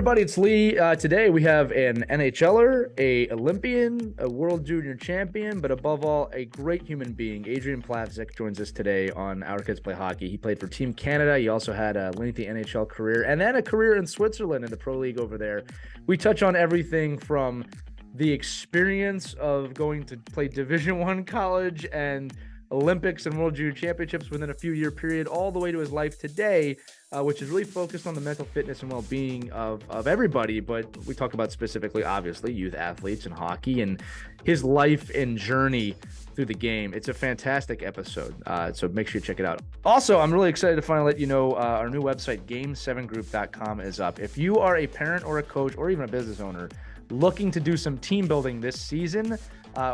everybody? It's Lee. Today we have an NHLer, a Olympian, a World Junior Champion, but above all, a great human being. Adrien Plavsic joins us today on Our Kids Play Hockey. He played for Team Canada. He also had a lengthy NHL career and then a career in Switzerland in the Pro League over there. We touch on everything from the experience of going to play Division I college and Olympics and World Junior Championships within a few-year period, all the way to his life today, which is really focused on the mental fitness and well-being of everybody. But we talk about specifically, obviously, youth athletes and hockey and his life and journey through the game. It's a fantastic episode, so make sure you check it out. Also, I'm really excited to finally let you know our new website, game7group.com, is up. If you are a parent or a coach or even a business owner looking to do some team building this season,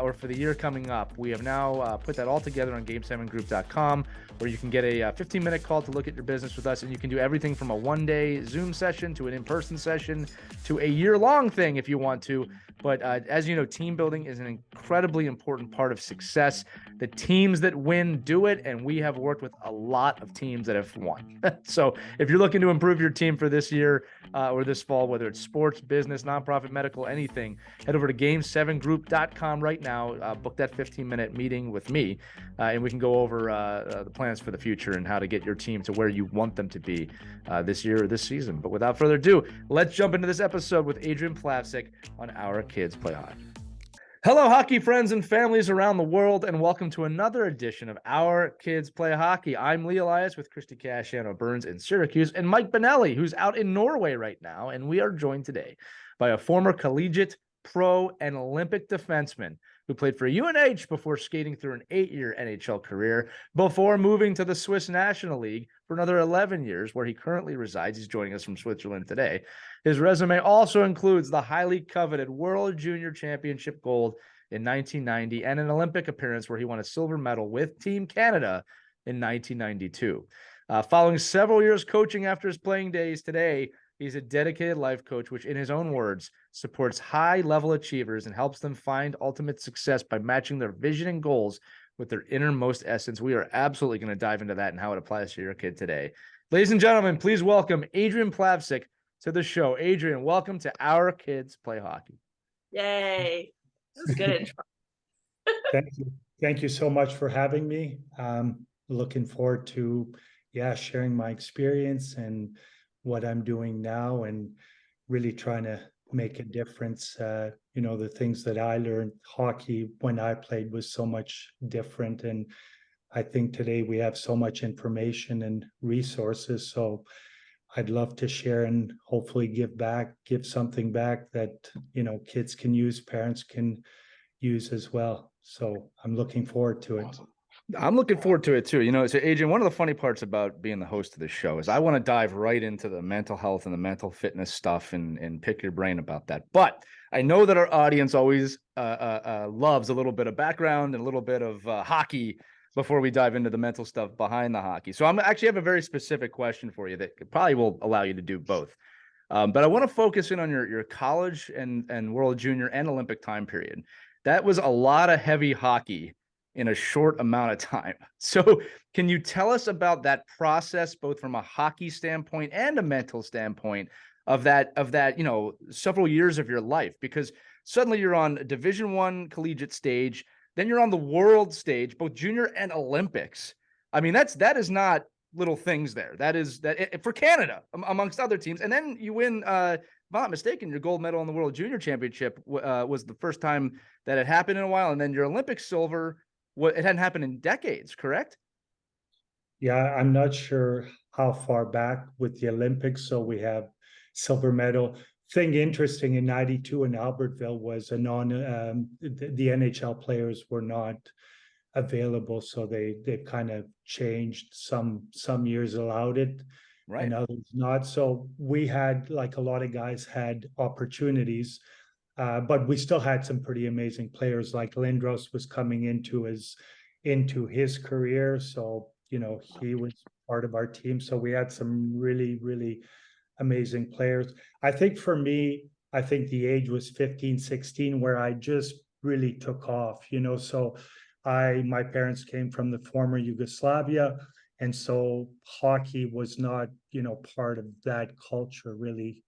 or for the year coming up, we have now put that all together on game7group.com, where you can get a 15-minute call to look at your business with us, and you can do everything from a one-day Zoom session to an in-person session to a year-long thing if you want to. But as you know, team building is an incredibly important part of success. The teams that win do it, and we have worked with a lot of teams that have won. So if you're looking to improve your team for this year or this fall, whether it's sports, business, nonprofit, medical, anything, head over to game7group.com right now. Book that 15-minute meeting with me, and we can go over the plans for the future and how to get your team to where you want them to be this year or this season. But without further ado, let's jump into this episode with Adrien Plavsic on Our Kids Play Hockey. Hello, hockey friends and families around the world, and welcome to another edition of Our Kids Play Hockey. I'm Lee Elias with Christy Casciano Burns in Syracuse, and Mike Benelli, who's out in Norway right now, and we are joined today by a former collegiate, pro, and Olympic defenseman who played for UNH before skating through an 8-year NHL career before moving to the Swiss National League for another 11 years, where he currently resides. He's joining us from Switzerland today. His resume also includes the highly coveted World Junior Championship gold in 1990 and an Olympic appearance where he won a silver medal with Team Canada in 1992. Following several years coaching after his playing days, today he's a dedicated life coach, which in his own words supports high-level achievers and helps them find ultimate success by matching their vision and goals with their innermost essence. We are absolutely going to dive into that and how it applies to your kid today. Ladies and gentlemen, please welcome Adrien Plavsic to the show. Adrien, welcome to Our Kids Play Hockey. Yay. That was good intro. Thank you. Thank you so much for having me. Looking forward to, sharing my experience and what I'm doing now and really trying to make a difference. The things that I learned, hockey when I played was so much different. And I think today we have so much information and resources. So I'd love to share and hopefully give something back that, kids can use, parents can use as well. So I'm looking forward to it. I'm looking forward to it too. So Adrien, one of the funny parts about being the host of the show is I want to dive right into the mental health and the mental fitness stuff and pick your brain about that. But I know that our audience always loves a little bit of background and a little bit of hockey before we dive into the mental stuff behind the hockey. So I'm actually have a very specific question for you that probably will allow you to do both. But I want to focus in on your college and World Junior and Olympic time period. That was a lot of heavy hockey in a short amount of time. So can you tell us about that process, both from a hockey standpoint and a mental standpoint of that, several years of your life? Because suddenly you're on a Division I collegiate stage, then you're on the world stage, both junior and Olympics. I mean, that is not little things there. That is for Canada, amongst other teams. And then you win, if I'm not mistaken, your gold medal in the World Junior Championship was the first time that it happened in a while. And then your Olympic silver, it hadn't happened in decades, correct? Yeah, I'm not sure how far back with the Olympics. So we have silver medal. Thing interesting in '92 in Albertville was the NHL players were not available, so they've kind of changed. Some years allowed it, right, and others not. So we had, like a lot of guys, had opportunities. But we still had some pretty amazing players. Like Lindros was coming into his career, so he was part of our team. So we had some really, really amazing players. I think for me, the age was 15, 16, where I just really took off. So my parents came from the former Yugoslavia, and so hockey was not part of that culture really.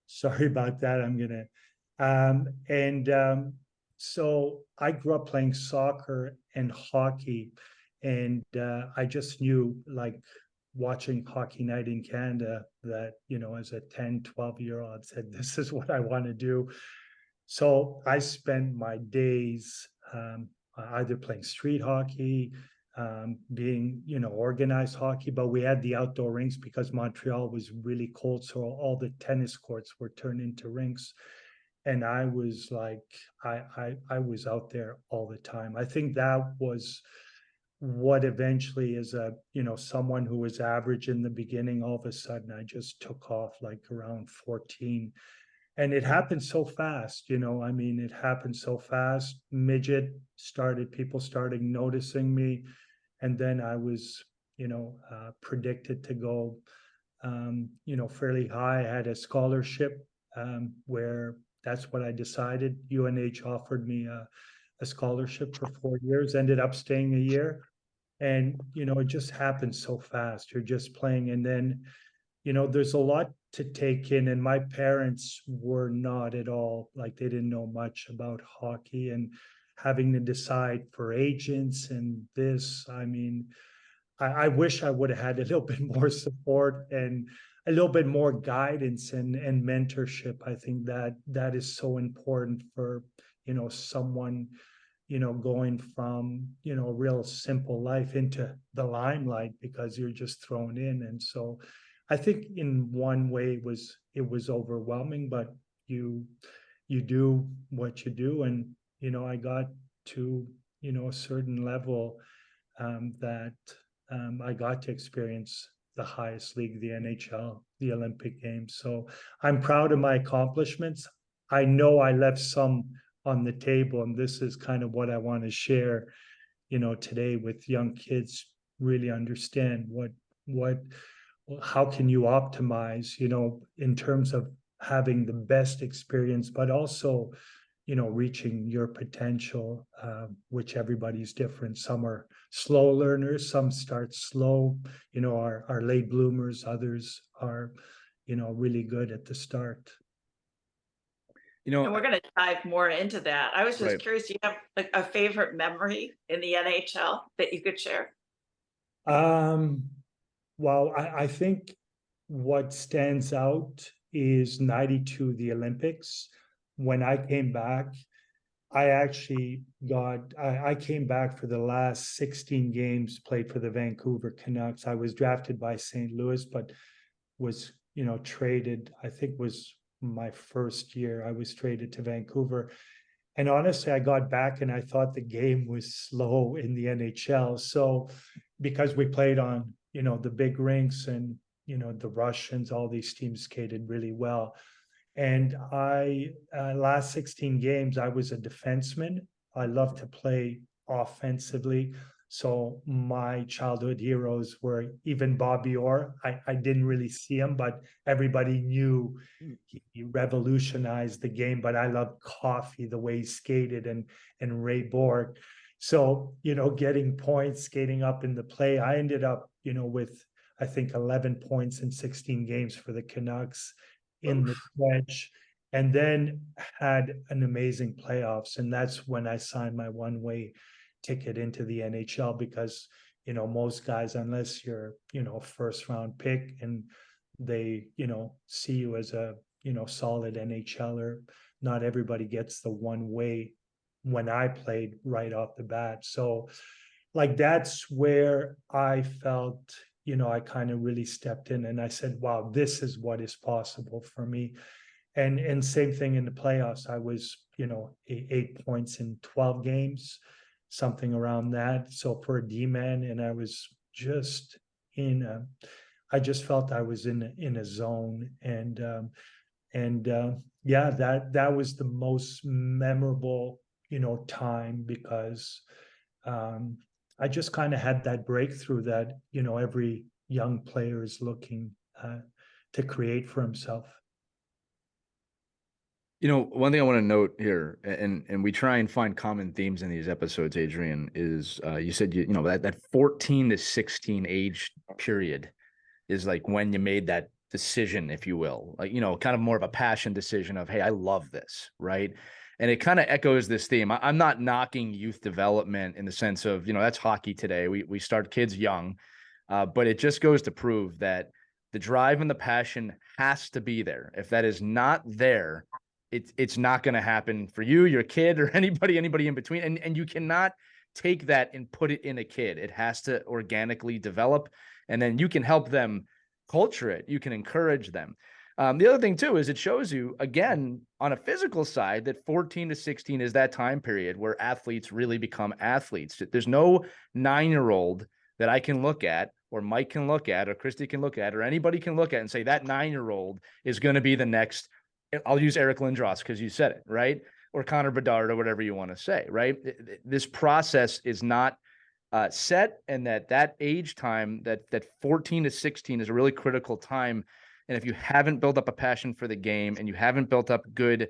Sorry about that. So I grew up playing soccer and hockey, and I just knew, like, watching Hockey Night in Canada, that, as a 10, 12-year-old, said, this is what I want to do. So I spent my days either playing street hockey, being, organized hockey, but we had the outdoor rinks because Montreal was really cold. So all the tennis courts were turned into rinks. And I was like, I was out there all the time. I think that was what eventually, is someone who was average in the beginning, all of a sudden I just took off like around 14. And it happened so fast, it happened so fast. Midget people started noticing me. And then I was, predicted to go, fairly high. I had a scholarship, where that's what I decided. UNH offered me a scholarship for 4 years, ended up staying a year. And, it just happened so fast. You're just playing. And then, there's a lot to take in. And my parents were not at all, like, they didn't know much about hockey, and having to decide for agents and this. I wish I would have had a little bit more support and a little bit more guidance and mentorship. I think that is so important for, someone, going from, a real simple life into the limelight, because you're just thrown in. And so I think in one way it was overwhelming, but you do what you do. And, I got to, a certain level, that I got to experience the highest league, the NHL, the Olympic Games. So I'm proud of my accomplishments. I know I left some on the table, and this is kind of what I want to share, today with young kids. Really understand how can you optimize, in terms of having the best experience, but also, reaching your potential, which everybody's different. Some are slow learners, some start slow, are late bloomers, others are, really good at the start. And we're going to dive more into that. I was just Right. curious, do you have like a favorite memory in the NHL that you could share? Well, I think what stands out is 92, the Olympics. When I came back, I came back for the last 16 games, played for the Vancouver Canucks. I was drafted by St. Louis, but was, traded. I think was my first year. I was traded to Vancouver. And honestly, I got back and I thought the game was slow in the NHL. So because we played on, the big rinks, and, the Russians, all these teams skated really well. And last 16 games, I was a defenseman. I love to play offensively. So my childhood heroes were even Bobby Orr. I didn't really see him, but everybody knew he revolutionized the game. But I loved Coffey, the way he skated, and Ray Borg. So, getting points, skating up in the play. I ended up, with, I think, 11 points in 16 games for the Canucks in the stretch, and then had an amazing playoffs. And that's when I signed my one-way ticket into the NHL, because, most guys, unless you're, first round pick and they, see you as a, solid NHLer, not everybody gets the one way when I played right off the bat. So, like, that's where I felt, I kind of really stepped in, and I said, wow, this is what is possible for me. And same thing in the playoffs. I was, 8 points in 12 games, something around that. So for a D-man, and I was just I just felt I was in a zone. And yeah, that was the most memorable, time, because I just kind of had that breakthrough that, every young player is looking to create for himself. One thing I want to note here, and we try and find common themes in these episodes, Adrien, is you said that 14 to 16 age period is like when you made that decision, if you will, like, kind of more of a passion decision of, hey, I love this, right? And it kind of echoes this theme. I'm not knocking youth development in the sense of, that's hockey today. We start kids young, but it just goes to prove that the drive and the passion has to be there. If that is not there, it's not going to happen for you, your kid, or anybody in between. And you cannot take that and put it in a kid. It has to organically develop, and then you can help them culture it. You can encourage them. The other thing too is it shows you, again, on a physical side, that 14 to 16 is that time period where athletes really become athletes. There's no 9-year-old that I can look at, or Mike can look at, or Christy can look at, or anybody can look at and say that 9-year-old is going to be the next. I'll use Eric Lindros because you said it, right? Or Connor Bedard, or whatever you want to say, right? This process is not set, and that age time, that 14 to 16 is a really critical time. And if you haven't built up a passion for the game, and you haven't built up good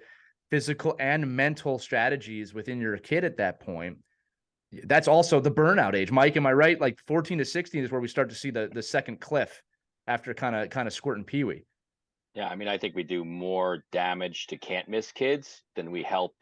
physical and mental strategies within your kid at that point, that's also the burnout age. Mike, am I right? Like 14 to 16 is where we start to see the second cliff after kind of squirting peewee. Yeah, I mean, I think we do more damage to can't miss kids than we help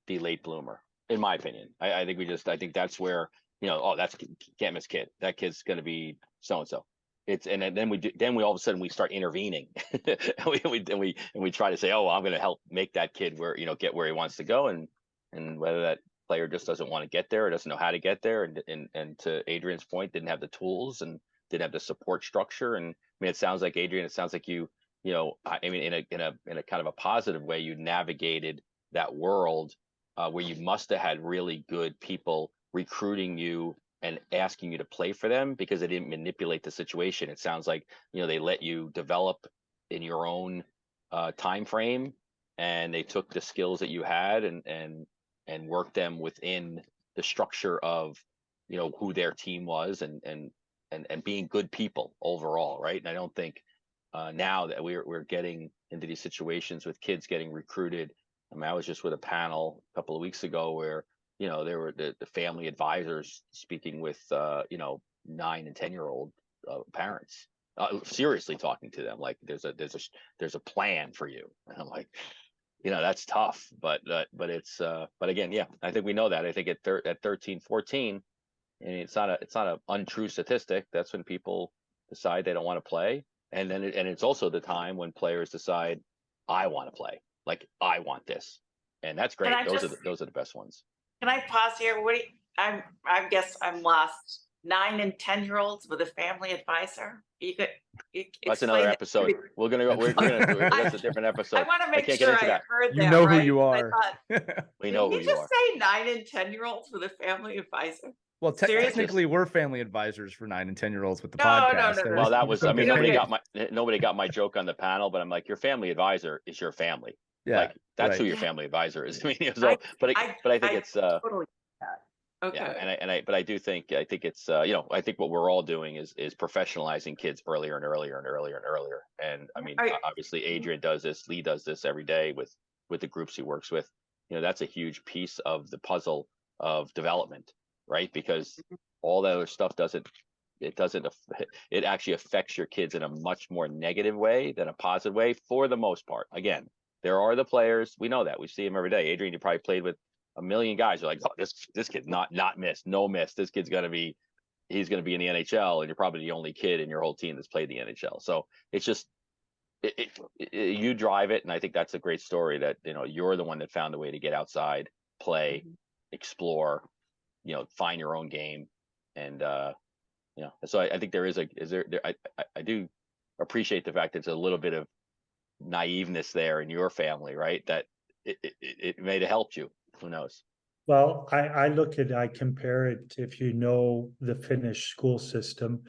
the late bloomer, in my opinion. I think that's where, that's can't miss kid. That kid's going to be so and so. Then we all of a sudden we start intervening, and we try to say, oh, well, I'm going to help make that kid get where he wants to go, and whether that player just doesn't want to get there or doesn't know how to get there, and to Adrian's point, didn't have the tools and didn't have the support structure. And I mean, it sounds like, Adrien, it sounds like you I mean, in a kind of a positive way, you navigated that world where you must have had really good people recruiting you and asking you to play for them, because they didn't manipulate the situation. It sounds like, they let you develop in your own time frame, and they took the skills that you had and worked them within the structure of, who their team was, and being good people overall, right? And I don't think now that we're getting into these situations with kids getting recruited. I mean, I was just with a panel a couple of weeks ago where, there were the family advisors speaking with, 9 and 10-year-old parents, seriously talking to them like there's a plan for you. And I'm like, that's tough, but it's but again, yeah, I think we know that. I think at 13, 14, and it's not an untrue statistic. That's when people decide they don't want to play. And then it's also the time when players decide, I want to play, like I want this, and that's great. Those are the best ones. Can I pause here? I guess I'm lost. 9 and 10-year-olds with a family advisor. That's another episode. We're gonna go. That's a different episode. I want to make sure I heard that. You know right? who you are. We know who you are. Did you just say 9 and 10-year-olds with a family advisor? Well, technically, we're family advisors for 9 and 10-year-olds with the podcast. No. Well, that was. I mean, nobody got my joke on the panel, but I'm like, your family advisor is your family. Yeah, like that's right. Who your family advisor is. I mean, so, but I think it's totally. Okay. Yeah, but I think it's I think what we're all doing is professionalizing kids earlier and earlier and earlier and earlier. And I mean, obviously, Adrien does this, Lee does this every day with the groups he works with. That's a huge piece of the puzzle of development, right? Because all that other stuff it actually affects your kids in a much more negative way than a positive way for the most part. Again, there are the players, we know that, we see them every day. Adrien, you probably played with a million guys. You're like, oh, this kid's not miss, no miss. This kid's he's gonna be in the NHL, and you're probably the only kid in your whole team that's played the NHL. So it's just you drive it, and I think that's a great story that you're the one that found a way to get outside, play, explore, find your own game, and so I think I do appreciate the fact that there's a little bit of naiveness there in your family, right? That it may have helped you. Who knows? Well, I compare it, if the Finnish school system,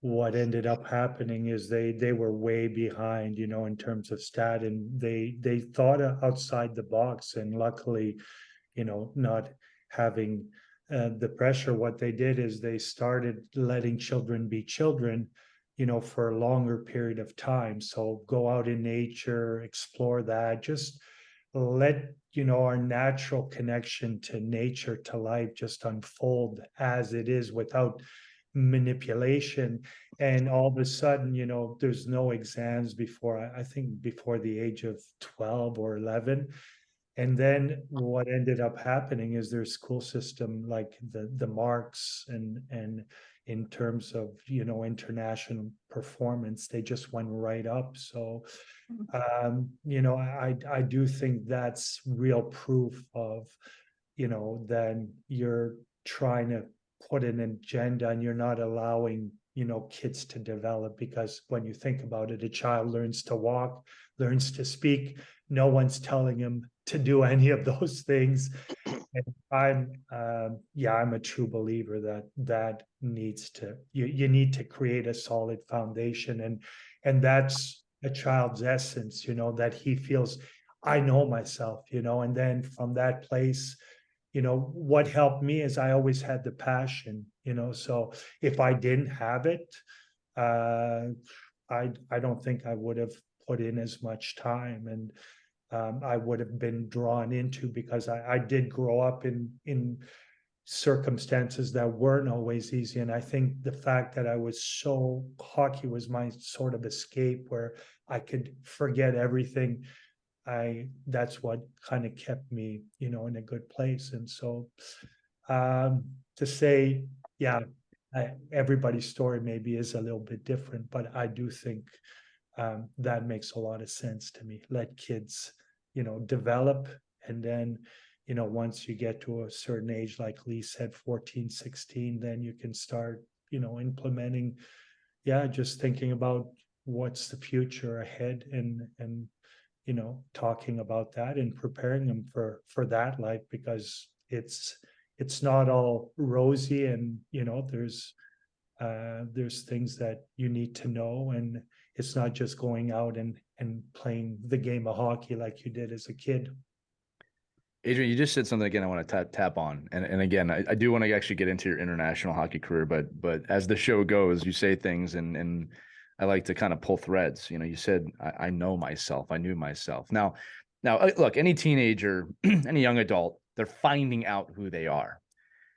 what ended up happening is they were way behind, in terms of stat, and they thought outside the box, and luckily, not having the pressure, what they did is they started letting children be children, for a longer period of time. So go out in nature, explore that, just let our natural connection to nature, to life, just unfold as it is, without manipulation. And all of a sudden, you know, there's no exams before, I think before the age of 12 or 11. And then what ended up happening is their school system, like the marks and in terms of, you know, international performance, they just went right up. So you know, I do think that's real proof of, you know, then you're trying to put an agenda and you're not allowing, you know, kids to develop. Because when you think about it, a child learns to walk, learns to speak. No one's telling him to do any of those things. And I'm a true believer that that needs to, you need to create a solid foundation, and that's a child's essence, you know, that he feels, I know myself, you know. And then from that place, you know, what helped me is I always had the passion, you know. So if I didn't have it, I don't think I would have put in as much time, and I would have been drawn into, because I did grow up in circumstances that weren't always easy. And I think the fact that hockey was my sort of escape, where I could forget everything. That's what kind of kept me, you know, in a good place. And so to say, yeah, everybody's story maybe is a little bit different, but I do think that makes a lot of sense to me. Let kids, you know, develop. And then, you know, once you get to a certain age, like Lee said, 14, 16, then you can start, you know, implementing, just thinking about what's the future ahead, and you know, talking about that and preparing them for that life, because it's not all rosy, and you know, there's things that you need to know, and it's not just going out and playing the game of hockey like you did as a kid. Adrien, you just said something again I want to tap on. And again, I do want to actually get into your international hockey career, but as the show goes, you say things and I like to kind of pull threads. You know, you said, I know myself. I knew myself. Now, look, any teenager, any young adult, they're finding out who they are.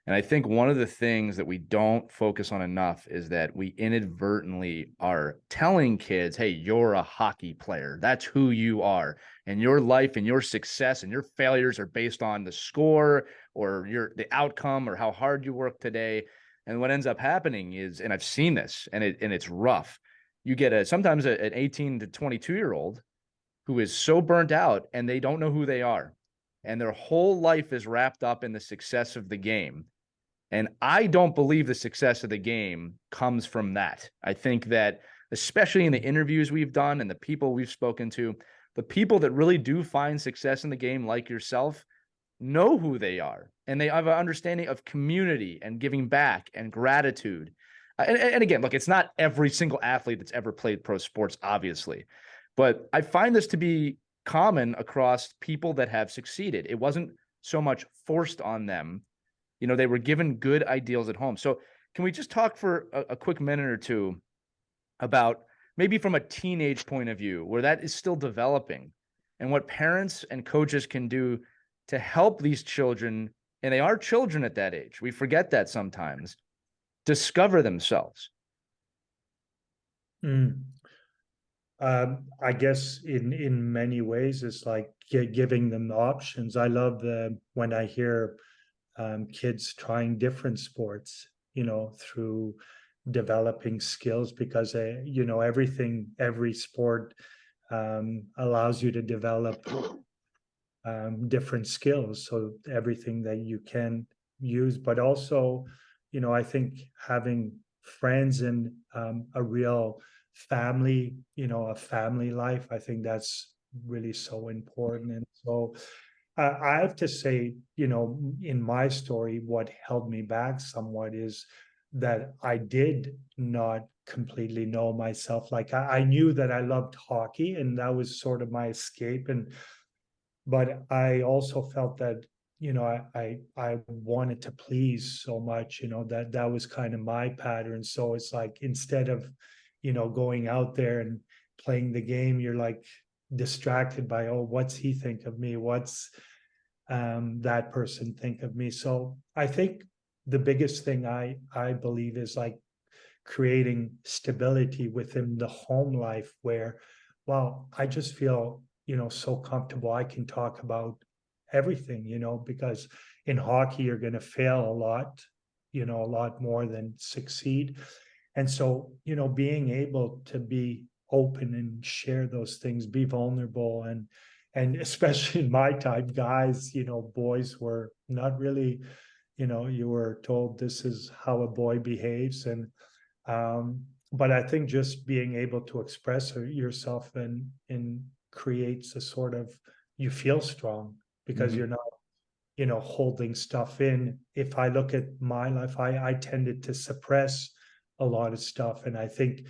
And I think one of the things that we don't focus on enough is that we inadvertently are telling kids, hey, you're a hockey player. That's who you are. And your life and your success and your failures are based on the score or the outcome or how hard you work today. And what ends up happening is, and I've seen this, and it's rough. You get sometimes an 18 to 22-year-old who is so burnt out and they don't know who they are. And their whole life is wrapped up in the success of the game. And I don't believe the success of the game comes from that. I think that, especially in the interviews we've done and the people we've spoken to, the people that really do find success in the game, like yourself, know who they are. And they have an understanding of community and giving back and gratitude. And again, look, it's not every single athlete that's ever played pro sports, obviously. But I find this to be common across people that have succeeded. It wasn't so much forced on them. You know, they were given good ideals at home. So can we just talk for a quick minute or two about maybe from a teenage point of view, where that is still developing, and what parents and coaches can do to help these children, and they are children at that age, we forget that sometimes, discover themselves? I guess in many ways, it's like giving them options. I love when I hear kids trying different sports, you know, through developing skills, because you know, every sport allows you to develop different skills. So everything that you can use, but also, you know, I think having friends and a real family, you know, a family life, I think that's really so important. And so I have to say, you know, in my story, what held me back somewhat is that I did not completely know myself. Like I knew that I loved hockey, and that was sort of my escape. But I also felt that, you know, I wanted to please so much, you know, that was kind of my pattern. So it's like, instead of, you know, going out there and playing the game, you're like distracted by, oh, what's he think of me? What's that person think of me? So I think the biggest thing I believe is like creating stability within the home life where, well, I just feel, so comfortable. I can talk about everything, because in hockey, you're going to fail a lot, a lot more than succeed. And so, being able to be open and share those things, be vulnerable, and especially in my time, guys, boys were not really, you were told this is how a boy behaves. And but I think just being able to express yourself and creates a sort of, you feel strong because Mhm. you're not, holding stuff in. If I look at my life, I tended to suppress a lot of stuff. And I think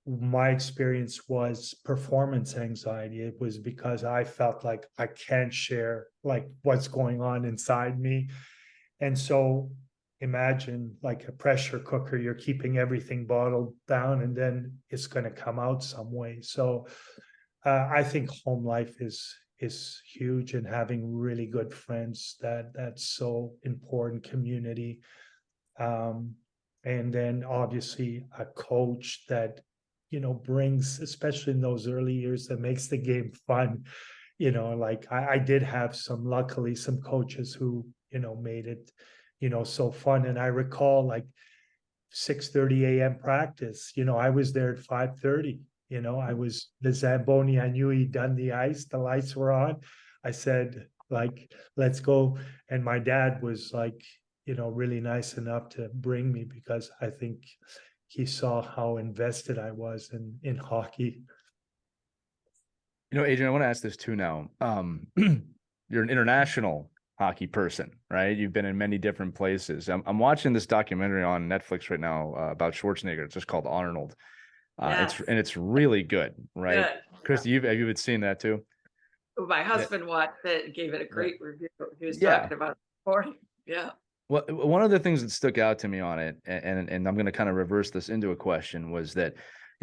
my experience was performance anxiety. It was because I felt like I can't share like what's going on inside me. And so imagine like a pressure cooker, you're keeping everything bottled down and then it's going to come out some way. So I think home life is huge, and having really good friends, that's so important. Community, and then obviously a coach that brings, especially in those early years, that makes the game fun. Like I did have luckily some coaches who made it so fun. And I recall like 6:30 a.m. practice. I was there at 5:30. I was the Zamboni. I knew he'd done the ice. The lights were on. I said, like, let's go. And my dad was like, really nice enough to bring me because I think he saw how invested I was in hockey. Adrian, I want to ask this too now. You're an international hockey person, right? You've been in many different places. I'm watching this documentary on Netflix right now about Schwarzenegger. It's just called Arnold. Yes. It's really good, right? Good. Christy, have you seen that too? My husband watched it and gave it a great review. He was Yeah. talking about it this morning. Yeah. Well, one of the things that stuck out to me on it, and I'm going to kind of reverse this into a question, was that,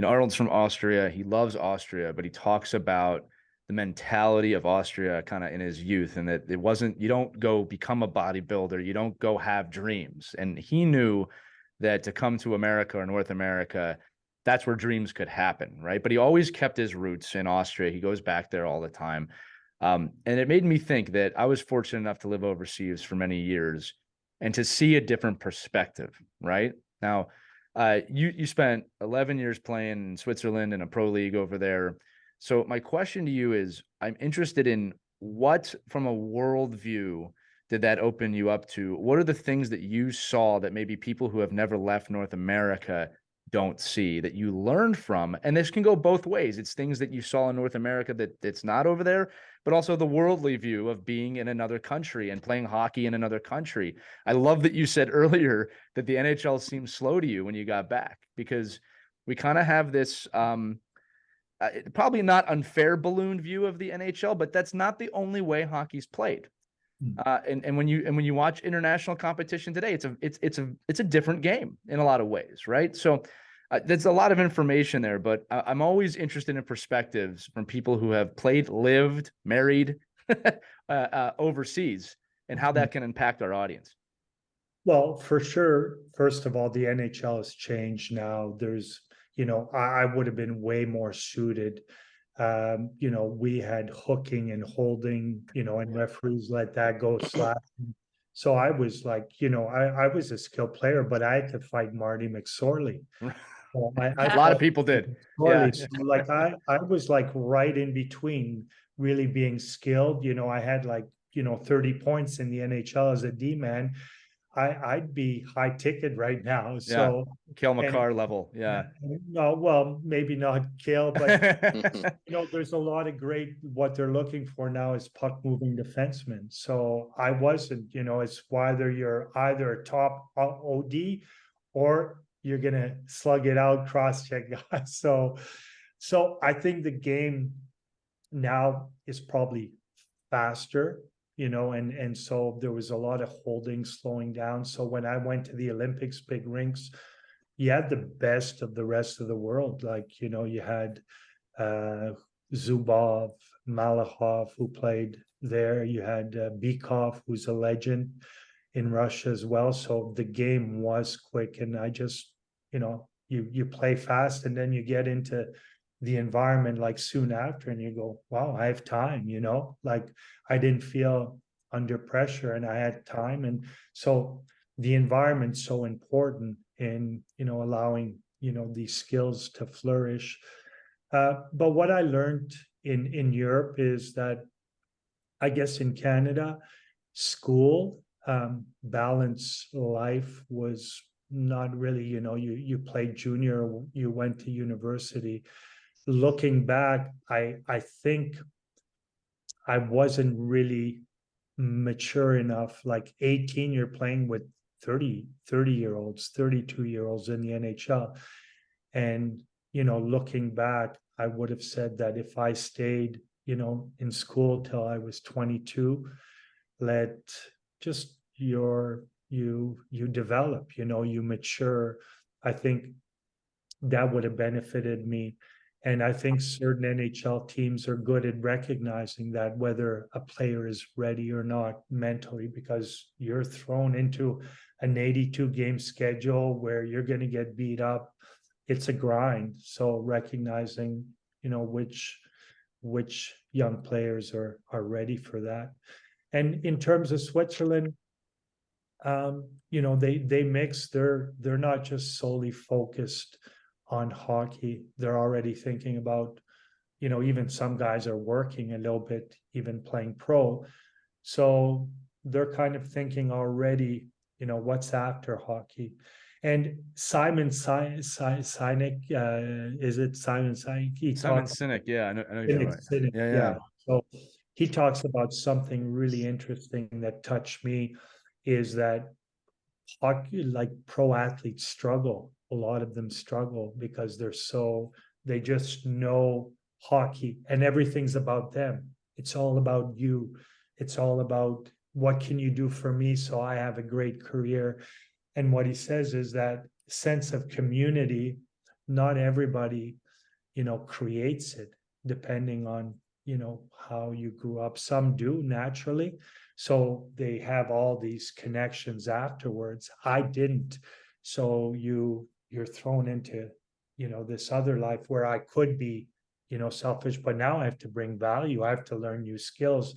Arnold's from Austria. He loves Austria, but he talks about the mentality of Austria kind of in his youth, and that it wasn't, you don't go become a bodybuilder, you don't go have dreams. And he knew that to come to America or North America, that's where dreams could happen, right? But he always kept his roots in Austria. He goes back there all the time. And it made me think that I was fortunate enough to live overseas for many years and to see a different perspective, right? Now, you spent 11 years playing in Switzerland in a pro league over there. So my question to you is, I'm interested in what, from a worldview, did that open you up to? What are the things that you saw that maybe people who have never left North America don't see, that you learned from? And this can go both ways. It's things that you saw in North America that's not over there, but also the worldly view of being in another country and playing hockey in another country. I love that you said earlier that the NHL seemed slow to you when you got back, because we kind of have this probably not unfair balloon view of the NHL, but that's not the only way hockey's played. And when you watch international competition today, it's a different game in a lot of ways, right? So there's a lot of information there, but I'm always interested in perspectives from people who have played, lived, married overseas, and how that can impact our audience. Well, for sure. First of all, the NHL has changed now. There's, I would have been way more suited. We had hooking and holding, and referees let that go slashing. So I was like, I was a skilled player, but I had to fight Marty McSorley. So I A lot of fought people did. McSorley. Yeah. So like I was like right in between really being skilled. I had like, 30 points in the NHL as a D-man. I'd be high ticket right now. Yeah. So Cale and Makar level. Yeah. no, well, maybe not Kale, but there's a lot of great, what they're looking for now is puck moving defensemen. So I wasn't, it's whether you're either a top OD or you're gonna slug it out, cross check guys. So I think the game now is probably faster, and so there was a lot of holding, slowing down. So when I went to the Olympics, big rinks, you had the best of the rest of the world. Like, you had Zubov, Malakov, who played there. You had Bykov, who's a legend in Russia as well. So the game was quick, and I just, you play fast, and then you get into the environment like soon after, and you go, wow, I have time, like I didn't feel under pressure and I had time. And so the environment's so important in, allowing, these skills to flourish. But what I learned in Europe is that, I guess in Canada, school, balance life was not really, you played junior, you went to university. Looking back, I think I wasn't really mature enough. Like 18, you're playing with 30-year-olds, 32-year-olds in the NHL. And, looking back, I would have said that if I stayed, in school till I was 22, let just you develop, you mature. I think that would have benefited me. And I think certain NHL teams are good at recognizing that, whether a player is ready or not mentally, because you're thrown into an 82 game schedule where you're going to get beat up. It's a grind. So recognizing, which young players are ready for that. And in terms of Switzerland, they mix. They're not just solely focused on hockey. They're already thinking about, even some guys are working a little bit, even playing pro. So they're kind of thinking already, what's after hockey. And Simon Sinek, is it Simon Sinek? Simon Sinek, yeah, I know you're right. Sinek, Yeah. So he talks about something really interesting that touched me, is that hockey, like pro athletes struggle. A lot of them struggle because they just know hockey and everything's about them. It's all about you. It's all about, what can you do for me so I have a great career? And what he says is that sense of community, not everybody, creates it, depending on, how you grew up. Some do naturally, so they have all these connections afterwards. I didn't. So you're thrown into, this other life where I could be, selfish, but now I have to bring value. I have to learn new skills.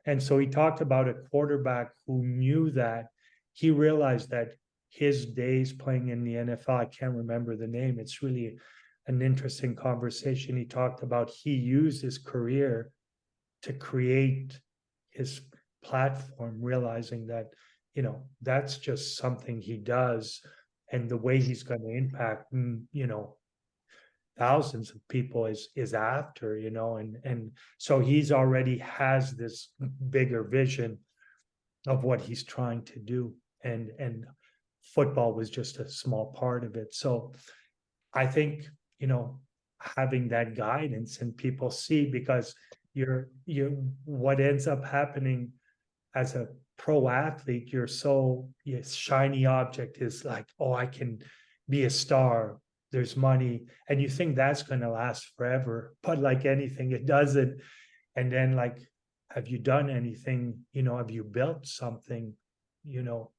And so he talked about a quarterback who knew that. He realized that his days playing in the NFL, I can't remember the name. It's really an interesting conversation. He talked about, he used his career to create his platform, realizing that, that's just something he does, and the way he's going to impact, thousands of people is after, and so he's already has this bigger vision of what he's trying to do, and football was just a small part of it. So I think, having that guidance, and people see, because you're what ends up happening as a pro athlete, you're so, shiny object is like, oh, I can be a star, there's money, and you think that's going to last forever, but like anything, it doesn't. And then, like, have you done anything, have you built something,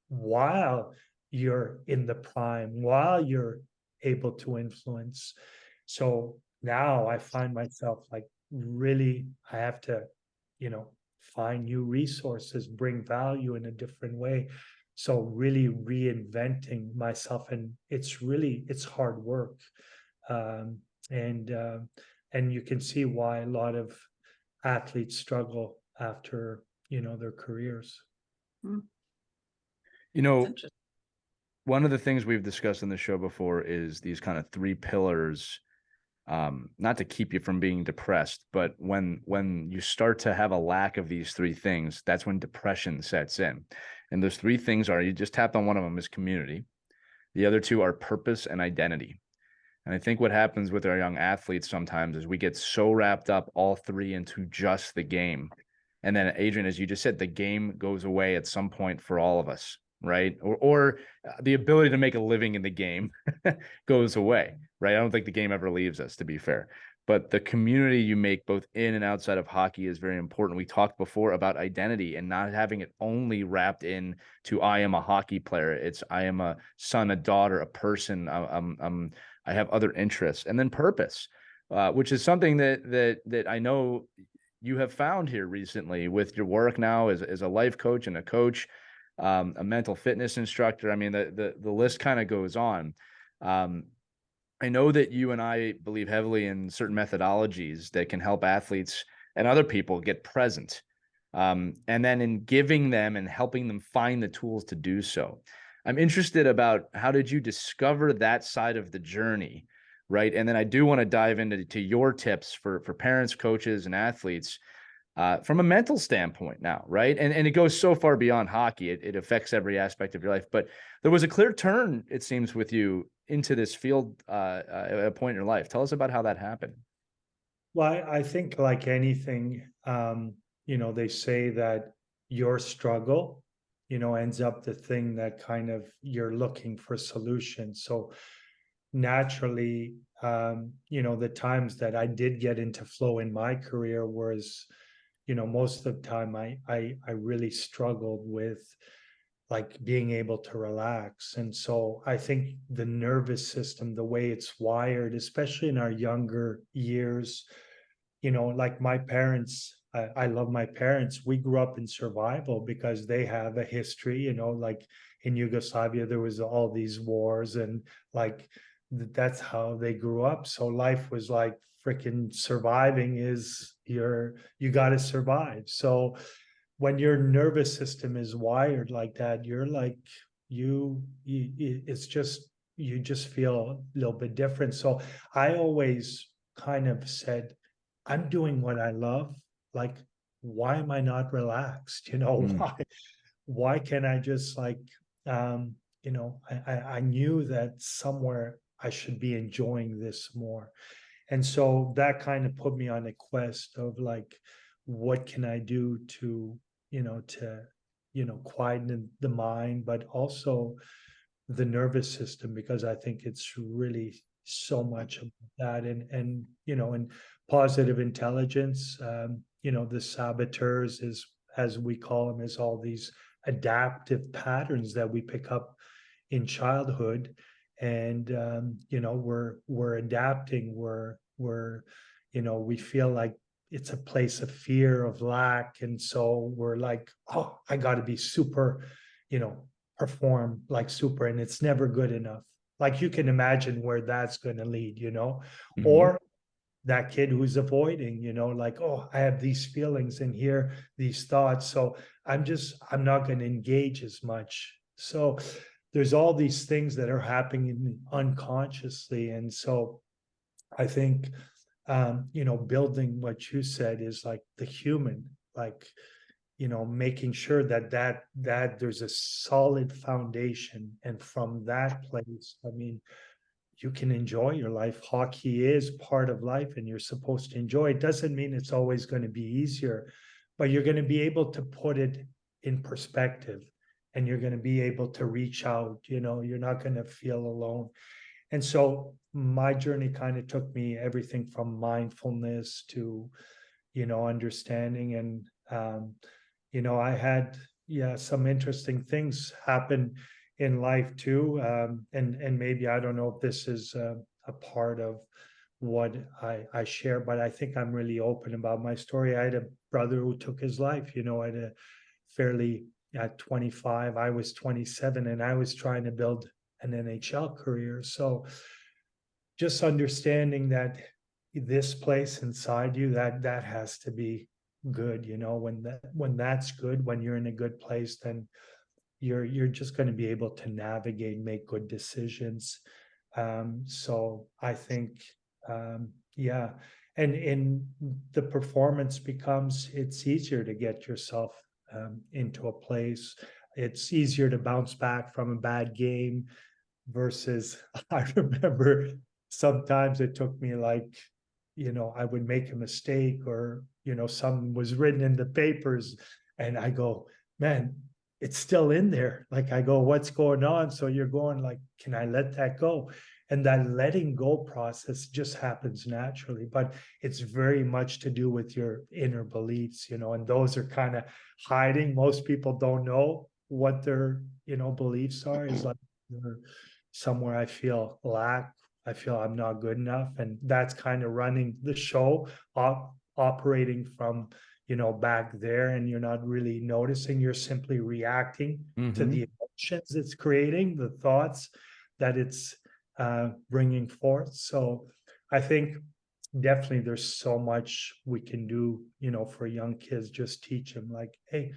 while you're in the prime, while you're able to influence? So now I find myself like, really, I have to, find new resources, bring value in a different way. So really reinventing myself, and it's hard work. And you can see why a lot of athletes struggle after, their careers. One of the things we've discussed on the show before is these kind of 3 pillars, not to keep you from being depressed, but when you start to have a lack of these 3 things, that's when depression sets in. And those 3 things are, you just tapped on one of them, is community. The other 2 are purpose and identity. And I think what happens with our young athletes sometimes is we get so wrapped up, all 3, into just the game. And then, Adrien, as you just said, the game goes away at some point for all of us, right? Or the ability to make a living in the game goes away, right? I don't think the game ever leaves us, to be fair. but the community you make both in and outside of hockey is very important. We talked before about identity and not having it only wrapped in to I am a hockey player. It's I am a son, a daughter, a person. I have other interests, and then purpose, which is something that I know you have found here recently with your work now as a life coach and a coach, a mental fitness instructor. I mean, the list kind of goes on. I know that you and I believe heavily in certain methodologies that can help athletes and other people get present. And then in giving them and helping them find the tools to do so. I'm interested about how did you discover that side of the journey, right? And then I do want to dive into your tips for parents, coaches, and athletes from a mental standpoint now, right? And it goes so far beyond hockey. It affects every aspect of your life. But there was a clear turn, it seems, with you into this field at a point in your life. Tell us about how that happened. Well, I think like anything, they say that your struggle, ends up the thing that kind of you're looking for solutions. So naturally, the times that I did get into flow in my career was, most of the time I really struggled with like being able to relax. And so I think the nervous system, the way it's wired, especially in our younger years, like my parents, I love my parents. We grew up in survival because they have a history, like in Yugoslavia, there was all these wars and like that's how they grew up. So life was like freaking surviving is you got to survive. So when your nervous system is wired like that, you're like it's just you just feel a little bit different. So I always kind of said, I'm doing what I love. Like, why am I not relaxed? Mm. Why can't I just like I knew that somewhere I should be enjoying this more. And so that kind of put me on a quest of like, what can I do to quieten the mind, but also the nervous system, because I think it's really so much about that. And positive intelligence, the saboteurs is, as we call them, is all these adaptive patterns that we pick up in childhood. And we're adapting, we're we feel like it's a place of fear, of lack, and so we're like, oh, I got to be super, perform like super, and it's never good enough. Like you can imagine where that's going to lead, Mm-hmm. or that kid who's avoiding, like, oh, I have these feelings and here these thoughts, so I'm not going to engage as much. So there's all these things that are happening unconsciously. And so I think building what you said is like the human, like, making sure that there's a solid foundation. And from that place, I mean, you can enjoy your life. Hockey is part of life and you're supposed to enjoy it. Doesn't mean it's always going to be easier, but you're going to be able to put it in perspective and you're going to be able to reach out, you're not going to feel alone. And so my journey kind of took me everything from mindfulness to, understanding. And, I had, some interesting things happen in life too. And maybe, I don't know if this is a part of what I share, but I think I'm really open about my story. I had a brother who took his life, at a fairly, at 25, I was 27, and I was trying to build an NHL career. So just understanding that this place inside you, that has to be good, when that's good, when you're in a good place, then you're just going to be able to navigate, make good decisions. So I think, yeah, and in the performance becomes, it's easier to get yourself into a place. It's easier to bounce back from a bad game versus I remember sometimes it took me like, I would make a mistake or, something was written in the papers and I go, man, it's still in there. Like I go, what's going on? So you're going like, can I let that go? And that letting go process just happens naturally, but it's very much to do with your inner beliefs, you know, and those are kind of hiding. Most people don't know what their, you know, beliefs are. Is like somewhere I feel lack, I feel I'm not good enough. And that's kind of running the show, operating from, you know, back there, and you're not really noticing, you're simply reacting to the emotions it's creating, the thoughts that it's bringing forth. So I think definitely there's so much we can do, you know, for young kids. Just teach them like, hey,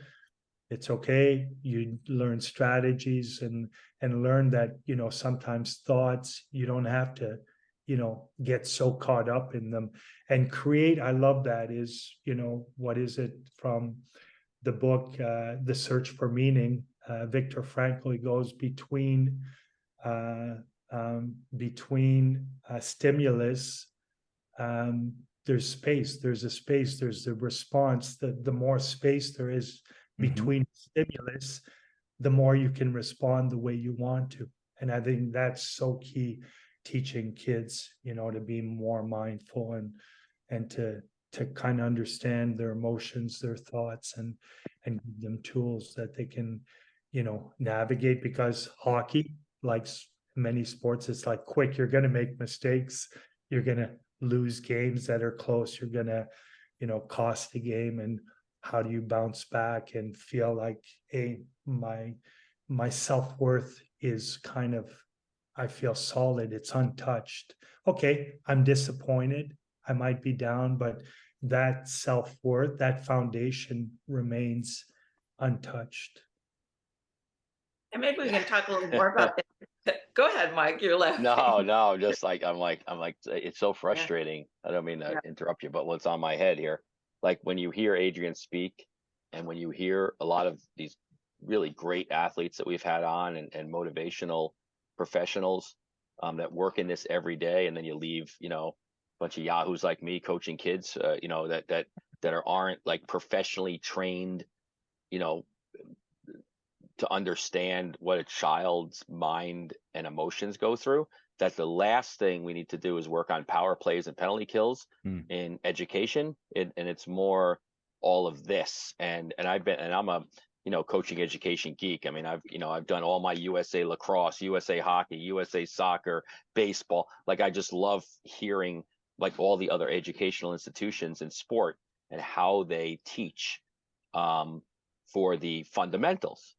it's okay. You learn strategies and learn that, you know, sometimes thoughts, you don't have to, you know, get so caught up in them and create. I love that is, you know, what is it from the book, The Search for Meaning? Viktor Frankl, he goes between stimulus, there's space, there's a space, there's a response. The more space there is between stimulus, the more you can respond the way you want to. And I think that's so key, teaching kids, you know, to be more mindful and to kind of understand their emotions, their thoughts, and give them tools that they can, you know, navigate. Because hockey, like many sports, it's like quick. You're going to make mistakes. You're going to lose games that are close. You're going to, you know, cost the game. And how do you bounce back and feel like, hey, my self-worth is kind of, I feel solid, it's untouched. Okay, I'm disappointed, I might be down, but that self-worth, that foundation remains untouched. And maybe we can talk a little more about that. Go ahead, Mike, you're laughing. No, just like I'm like it's so frustrating. I don't mean to interrupt you, but what's on my head here, like when you hear Adrien speak, and when you hear a lot of these really great athletes that we've had on, and motivational professionals that work in this every day, and then you leave, you know, a bunch of yahoos like me coaching kids, you know, that aren't like professionally trained, you know, to understand what a child's mind and emotions go through. That the last thing we need to do is work on power plays and penalty kills in education. And it's more all of this. And I'm a, you know, coaching education geek. I mean, I've done all my USA lacrosse, USA hockey, USA soccer, baseball. Like, I just love hearing like all the other educational institutions in sport and how they teach for the fundamentals.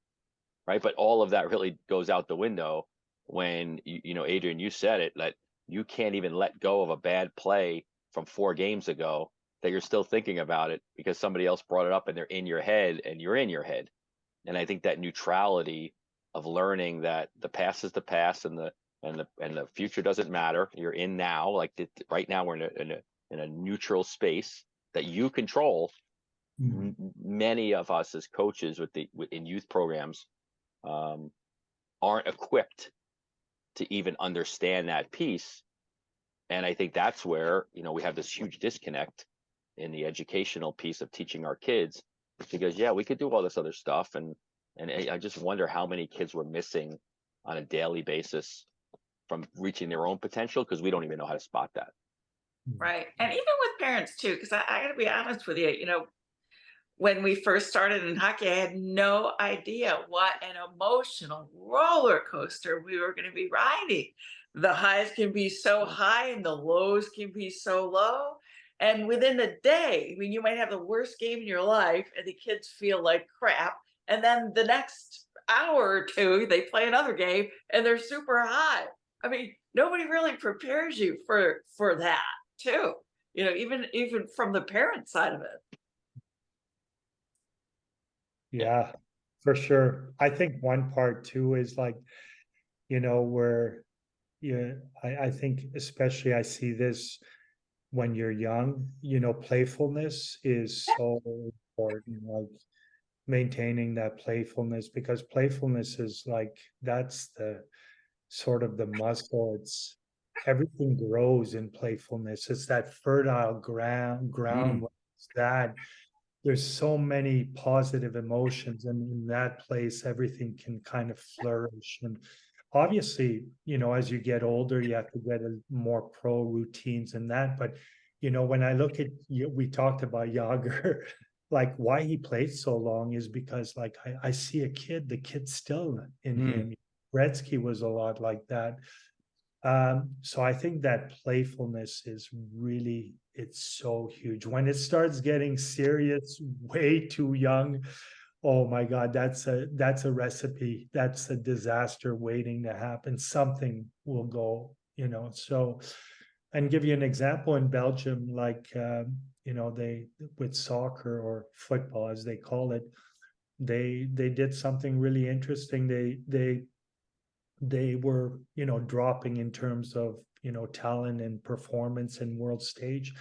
Right. But all of that really goes out the window when, you know, Adrien, you said it, that you can't even let go of a bad play from 4 games ago, that you're still thinking about it because somebody else brought it up and they're in your head and you're in your head. And I think that neutrality of learning that the past is the past and the future doesn't matter. You're in now, like right now we're in a neutral space that you control. Many of us as coaches in youth programs aren't equipped to even understand that piece. And I think that's where, you know, we have this huge disconnect in the educational piece of teaching our kids, because we could do all this other stuff, and I just wonder how many kids we're missing on a daily basis from reaching their own potential, because we don't even know how to spot that. Right. And even with parents too, because I got to be honest with you, you know, when we first started in hockey, I had no idea what an emotional roller coaster we were going to be riding. The highs can be so high and the lows can be so low. And within a day, I mean, you might have the worst game in your life and the kids feel like crap. And then the next hour or two, they play another game and they're super high. I mean, nobody really prepares you for that too. You know, even from the parent side of it. Yeah, for sure. I think one part too is like, you know, where I think especially I see this when you're young, you know, playfulness is so important, like maintaining that playfulness, because playfulness is like, that's the sort of the muscle. It's everything grows in playfulness. It's that fertile ground. It's that, there's so many positive emotions, and in that place everything can kind of flourish. And obviously, as you get older, you have to get a more pro routines and that. But when I look at you, we talked about Yager, like why he played so long is because like I see the kid's still in him. Gretzky was a lot like that. So I think that playfulness is really, it's so huge. When it starts getting serious way too young, oh my God, that's a recipe. That's a disaster waiting to happen. Something will go, so, and give you an example in Belgium, like, they, with soccer or football, as they call it, they did something really interesting. They were, dropping in terms of, talent and performance and world stage.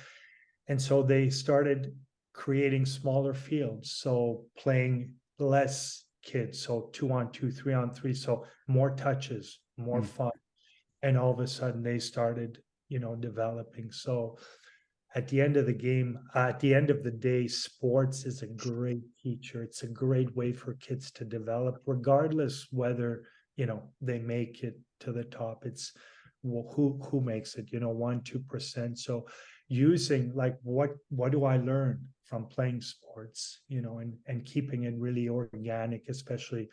And so they started creating smaller fields. So playing less kids. So 2-on-2, 3-on-3. So more touches, more fun. And all of a sudden they started, developing. So at the end of the game, at the end of the day, sports is a great teacher. It's a great way for kids to develop, regardless whether, they make it to the top. It's who makes it, 1-2%. So using like what do I learn from playing sports, and keeping it really organic, especially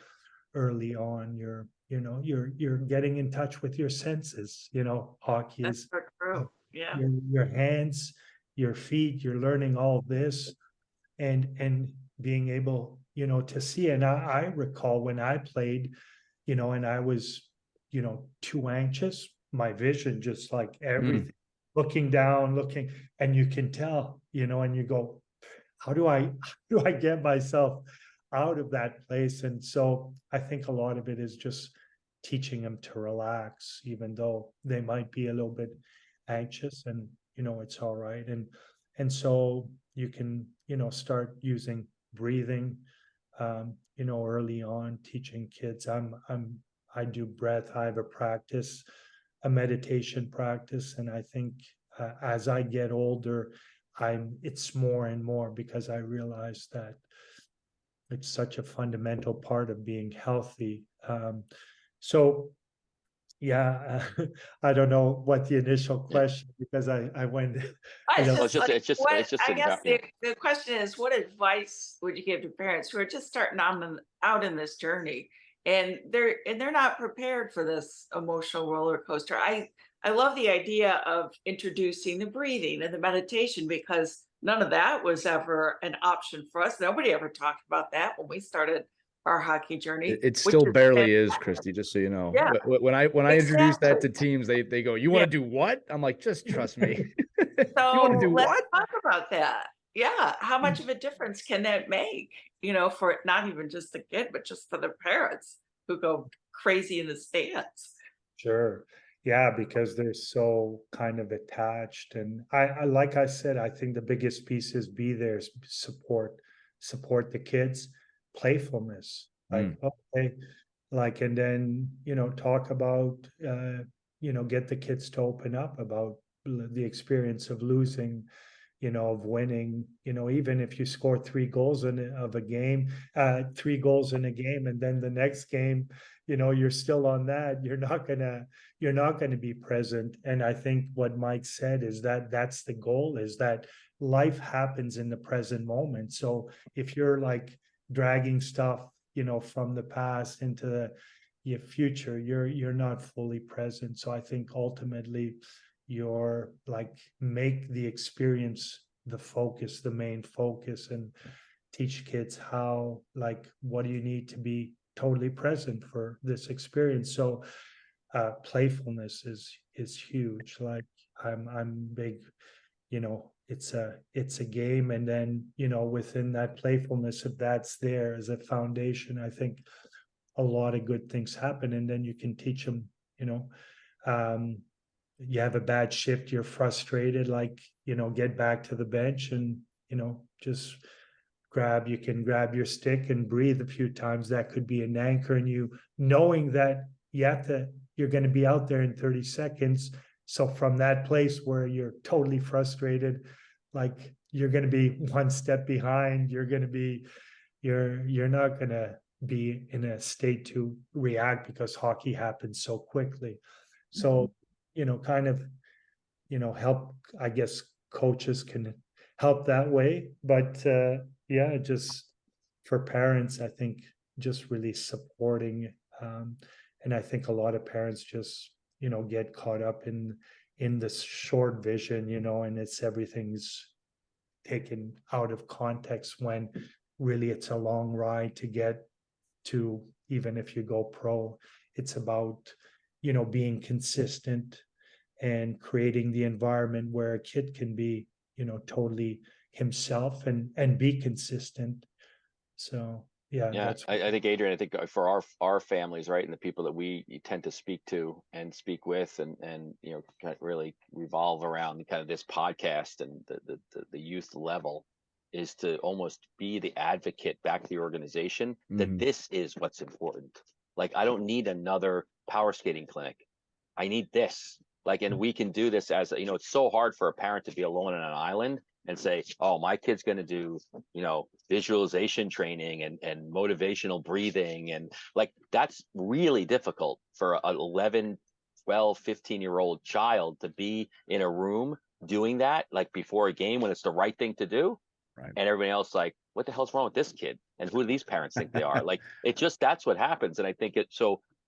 early on. You're getting in touch with your senses. Hockey That's is so true. Yeah. your hands, your feet, you're learning all this, and being able, to see. And I recall when I played, and I was, too anxious, my vision, just like everything, looking down, and you can tell, and you go, how do I get myself out of that place? And so I think a lot of it is just teaching them to relax, even though they might be a little bit anxious, and it's all right. And so you can, start using breathing, early on, teaching kids. I do breath. I have a meditation practice, and I think as I get older, it's more and more, because I realize that it's such a fundamental part of being healthy. So yeah, I don't know what the initial question, because I went. It's just I guess about, the question is, what advice would you give to parents who are just starting out in this journey, and they're not prepared for this emotional roller coaster? I love the idea of introducing the breathing and the meditation, because none of that was ever an option for us. Nobody ever talked about that when we started our hockey journey. It which still is barely is, Christy, just so you know. Yeah, When I introduce that to exactly. teams, they go, "You want to do what?" I'm like, "Just trust me." You want to So do let's what? talk about that. Yeah. How much of a difference can that make, for not even just the kid, but just for the parents who go crazy in the stands? Sure. Yeah, because they're so kind of attached. And I like I said, I think the biggest piece is be there, support the kids, playfulness. Like, okay, like, and then, talk about, get the kids to open up about the experience of losing, of winning, even if you score 3 goals of a game, 3 goals in a game, and then the next game, you're still on that, you're not gonna be present. And I think what Mike said is that that's the goal, is that life happens in the present moment. So if you're like dragging stuff, from the past into your future, you're not fully present. So I think ultimately you're like, make the experience the focus, the main focus, and teach kids how, like, what do you need to be totally present for this experience. So playfulness is huge. Like, I'm big, it's a game, and then, within that playfulness, if that's there as a foundation, I think a lot of good things happen. And then you can teach them, um, you have a bad shift, you're frustrated, like, get back to the bench and, just you can grab your stick and breathe a few times. That could be an anchor, and you knowing that you're going to be out there in 30 seconds. So from that place where you're totally frustrated, like, you're going to be one step behind. You're not going to be in a state to react because hockey happens so quickly. So, kind of, help, I guess coaches can help that way. But yeah, just for parents, I think just really supporting. And I think a lot of parents just, get caught up in this short vision, and it's everything's taken out of context when really it's a long ride to get to, even if you go pro. It's about, being consistent and creating the environment where a kid can be, totally himself and be consistent. So yeah, Yeah, that's I think Adrian, I think for our families, right, and the people that we tend to speak to and speak with, and kind of really revolve around kind of this podcast and the youth level, is to almost be the advocate back to the organization that this is what's important. Like, I don't need another power skating clinic. I need this. Like, and we can do this as it's so hard for a parent to be alone on an island and say, oh, my kid's going to do, visualization training and motivational breathing. And like, that's really difficult for an 11, 12, 15-year-old child to be in a room doing that, like before a game when it's the right thing to do. Right. And everybody else like, what the hell's wrong with this kid? And who do these parents think they are? Like, that's what happens. And I think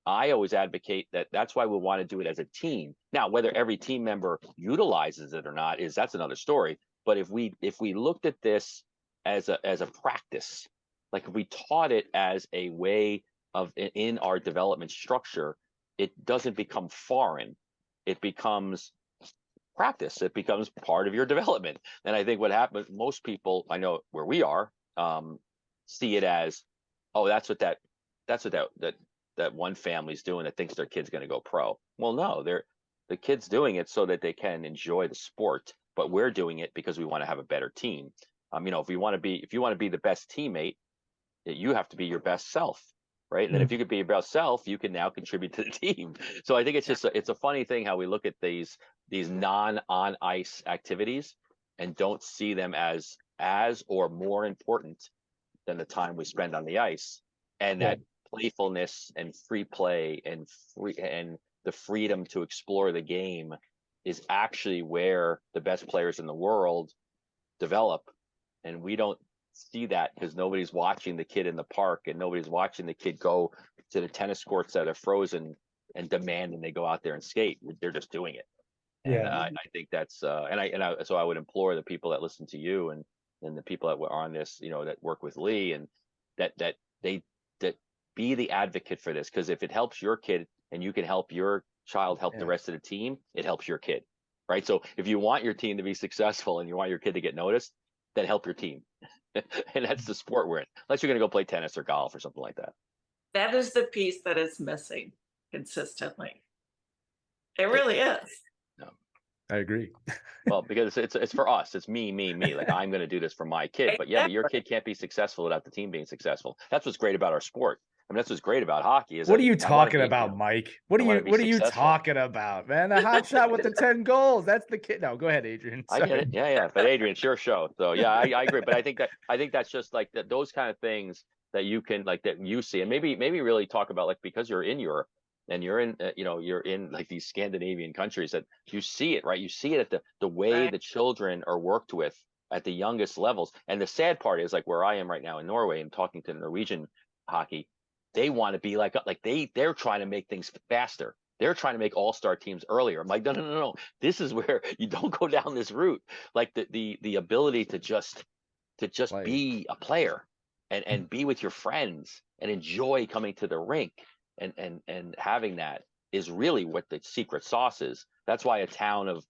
I always advocate that that's why we want to do it as a team. Now, whether every team member utilizes it or not that's another story. But if we looked at this as a practice, like if we taught it as a way of in our development structure, it doesn't become foreign. It becomes practice. It becomes part of your development. And I think what happens, most people I know where we are see it as, oh, that's what that one family's doing that thinks their kid's going to go pro. Well, no, the kid's doing it so that they can enjoy the sport, but we're doing it because we want to have a better team. If you want to be the best teammate, you have to be your best self, right? And then if you could be your best self, you can now contribute to the team. So I think it's a funny thing how we look at these non-on ice activities and don't see them as or more important than the time we spend on the ice. And that playfulness and free play and the freedom to explore the game is actually where the best players in the world develop. And we don't see that because nobody's watching the kid in the park and nobody's watching the kid go to the tennis courts that are frozen and demanding they go out there and skate. They're just doing it. And I think that's so I would implore the people that listen to you and the people that were on this, that work with Lee, and that be the advocate for this, because if it helps your kid and you can help your child help the rest of the team, it helps your kid, right? So if you want your team to be successful and you want your kid to get noticed, then help your team. And that's the sport we're in, unless you're going to go play tennis or golf or something like that. That is the piece that is missing consistently. It really is. No, I agree. Well, because it's for us. It's me. Like, I'm going to do this for my kid. But but your kid can't be successful without the team being successful. That's what's great about our sport. I mean, that's what's great about hockey. Is what are you talking about, Mike? What are you talking about, man? A hot shot with the 10 goals. That's the kid. No, go ahead, Adrian. Sorry. I get it. Yeah. But Adrian, it's your show. So yeah, I agree. But I think that's just like those kind of things that you can, like, that you see, and maybe really talk about, like, because you're in Europe and you're in you're in like these Scandinavian countries, that you see it, right? You see it at the way the children are worked with at the youngest levels. And the sad part is, like, where I am right now in Norway and talking to Norwegian hockey, they want to be like they're trying to make things faster. They're trying to make all-star teams earlier. I'm like, no. This is where you don't go down this route. Like the ability to just be a player and be with your friends and enjoy coming to the rink and having that is really what the secret sauce is. That's why a town of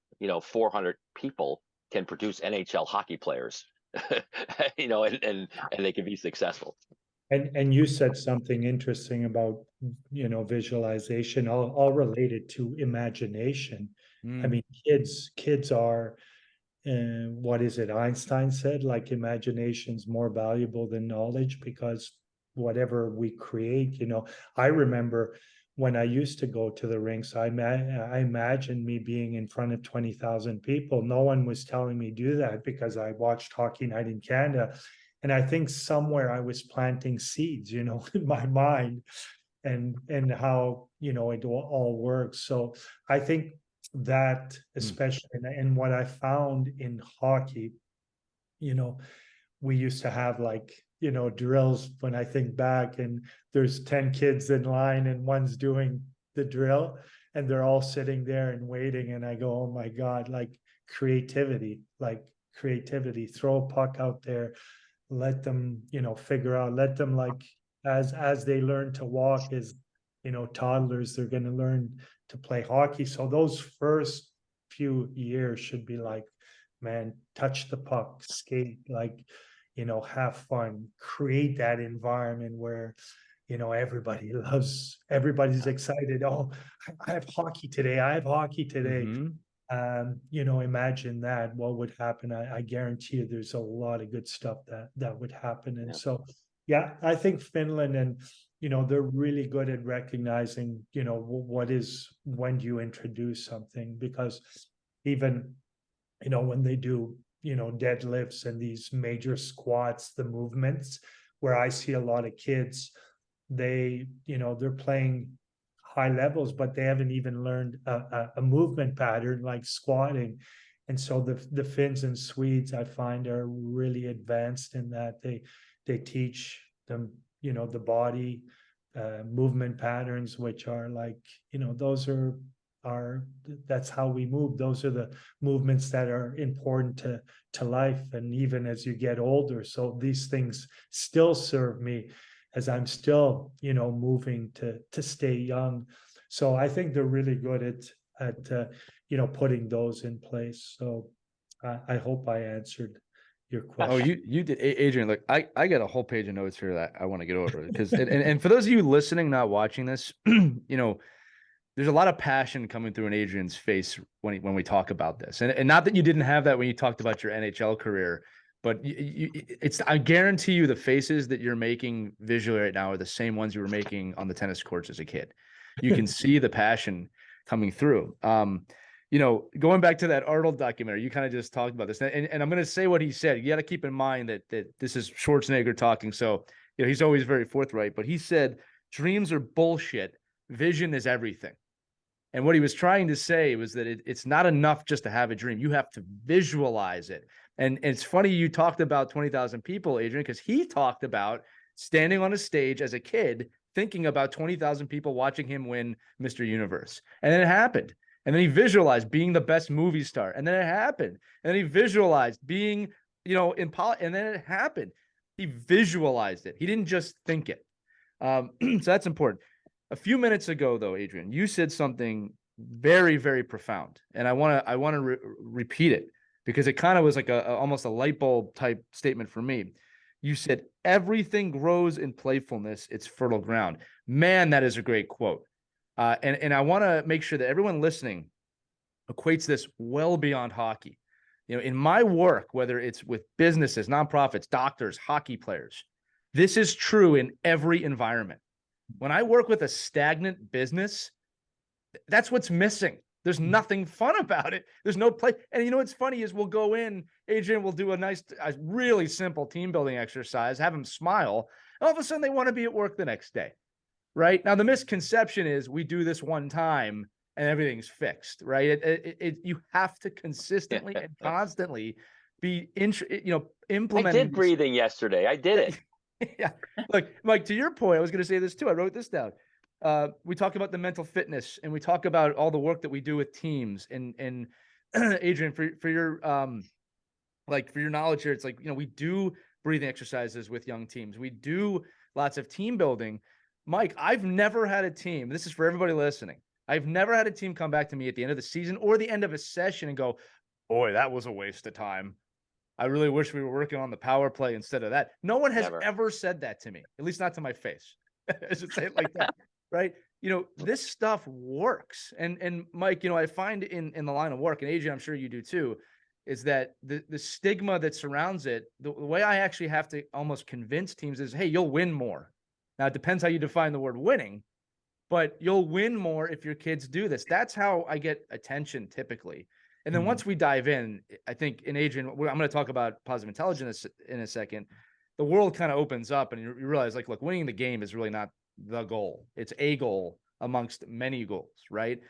400 people can produce NHL hockey players, and they can be successfs. And you said something interesting about, visualization, all related to imagination. I mean, kids are, what is it? Einstein said, like, imagination's more valuable than knowledge, because whatever we create, I remember when I used to go to the rinks, I imagined me being in front of 20,000 people. No one was telling me do that because I watched Hockey Night in Canada. And I think somewhere I was planting seeds, you know, in my mind and how, you know, it all works. So I think that especially, and what I found in hockey, you know, we used to have like, you know, drills when I think back, and there's 10 kids in line and one's doing the drill and they're all sitting there and waiting. And I go, oh my God, like creativity, throw a puck out there, let them, you know, figure out, let them like, as they learn to walk as, you know, toddlers, they're going to learn to play hockey. So those first few years should be like, man, touch the puck, skate, like, you know, have fun, create that environment where, you know, everybody's excited. Oh, I have hockey today. I have hockey today. You know, imagine that, what would happen. I guarantee you there's a lot of good stuff that would happen. And so, yeah, I think Finland, and, you know, they're really good at recognizing, you know, what is, when you introduce something, because even, you know, when they do, you know, deadlifts and these major squats, the movements where I see a lot of kids, they, you know, they're playing high levels, but they haven't even learned a movement pattern like squatting. And so the Finns and Swedes, I find, are really advanced in that they teach them, you know, the body movement patterns, which are like, you know, those are that's how we move. Those are the movements that are important to life, and even as you get older. So these things still serve me as I'm still, you know, moving to stay young. So I think they're really good at you know, putting those in place. So I hope I answered your question. Oh, you did, Adrien. Look, I got a whole page of notes here that I want to get over, because and for those of you listening, not watching this, you know, there's a lot of passion coming through in Adrien's face when we talk about this, and not that you didn't have that when you talked about your NHL career, but it's, I guarantee you the faces that you're making visually right now are the same ones you were making on the tennis courts as a kid. You can see the passion coming through. You know, going back to that Arnold documentary, you kind of just talked about this, and I'm going to say what he said. You got to keep in mind that this is Schwarzenegger talking, so you know he's always very forthright. But he said, "Dreams are bullshit. Vision is everything." And what he was trying to say was that it's not enough just to have a dream. You have to visualize it. And it's funny you talked about 20,000 people, Adrien, because he talked about standing on a stage as a kid, thinking about 20,000 people watching him win Mr. Universe. And then it happened. And then he visualized being the best movie star. And then it happened. And then he visualized being, you know, and then it happened. He visualized it. He didn't just think it. So that's important. A few minutes ago, though, Adrien, you said something very, very profound, and I want to repeat it because it kind of was like almost a light bulb type statement for me. You said everything grows in playfulness; it's fertile ground. Man, that is a great quote, and I want to make sure that everyone listening equates this well beyond hockey. You know, in my work, whether it's with businesses, nonprofits, doctors, hockey players, this is true in every environment. When I work with a stagnant business, that's what's missing. There's nothing fun about it. There's no play. And you know what's funny is we'll go in, Adrien will do a really simple team building exercise, have them smile, and all of a sudden they want to be at work the next day, right? Now, the misconception is we do this one time and everything's fixed, right? You have to consistently and constantly be, implementing. I did breathing yesterday. I did it. Yeah. Look, Mike, to your point, I was going to say this too. I wrote this down. We talk about the mental fitness, and we talk about all the work that we do with teams. And Adrien, for your for your knowledge here, it's like, you know, we do breathing exercises with young teams. We do lots of team building. Mike, I've never had a team. This is for everybody listening. I've never had a team come back to me at the end of the season or the end of a session and go, "Boy, that was a waste of time. I really wish we were working on the power play instead of that." No one has ever said that to me, at least not to my face. I should say it like that, right? You know, this stuff works. And Mike, you know, I find in the line of work, and Adrien, I'm sure you do too, is that the stigma that surrounds it, the way I actually have to almost convince teams is, hey, you'll win more. Now, it depends how you define the word winning, but you'll win more if your kids do this. That's how I get attention typically. And then once we dive in, I think in Adrien, I'm going to talk about positive intelligence in a second. The world kind of opens up and you realize, like, look, winning the game is really not the goal. It's a goal amongst many goals, right?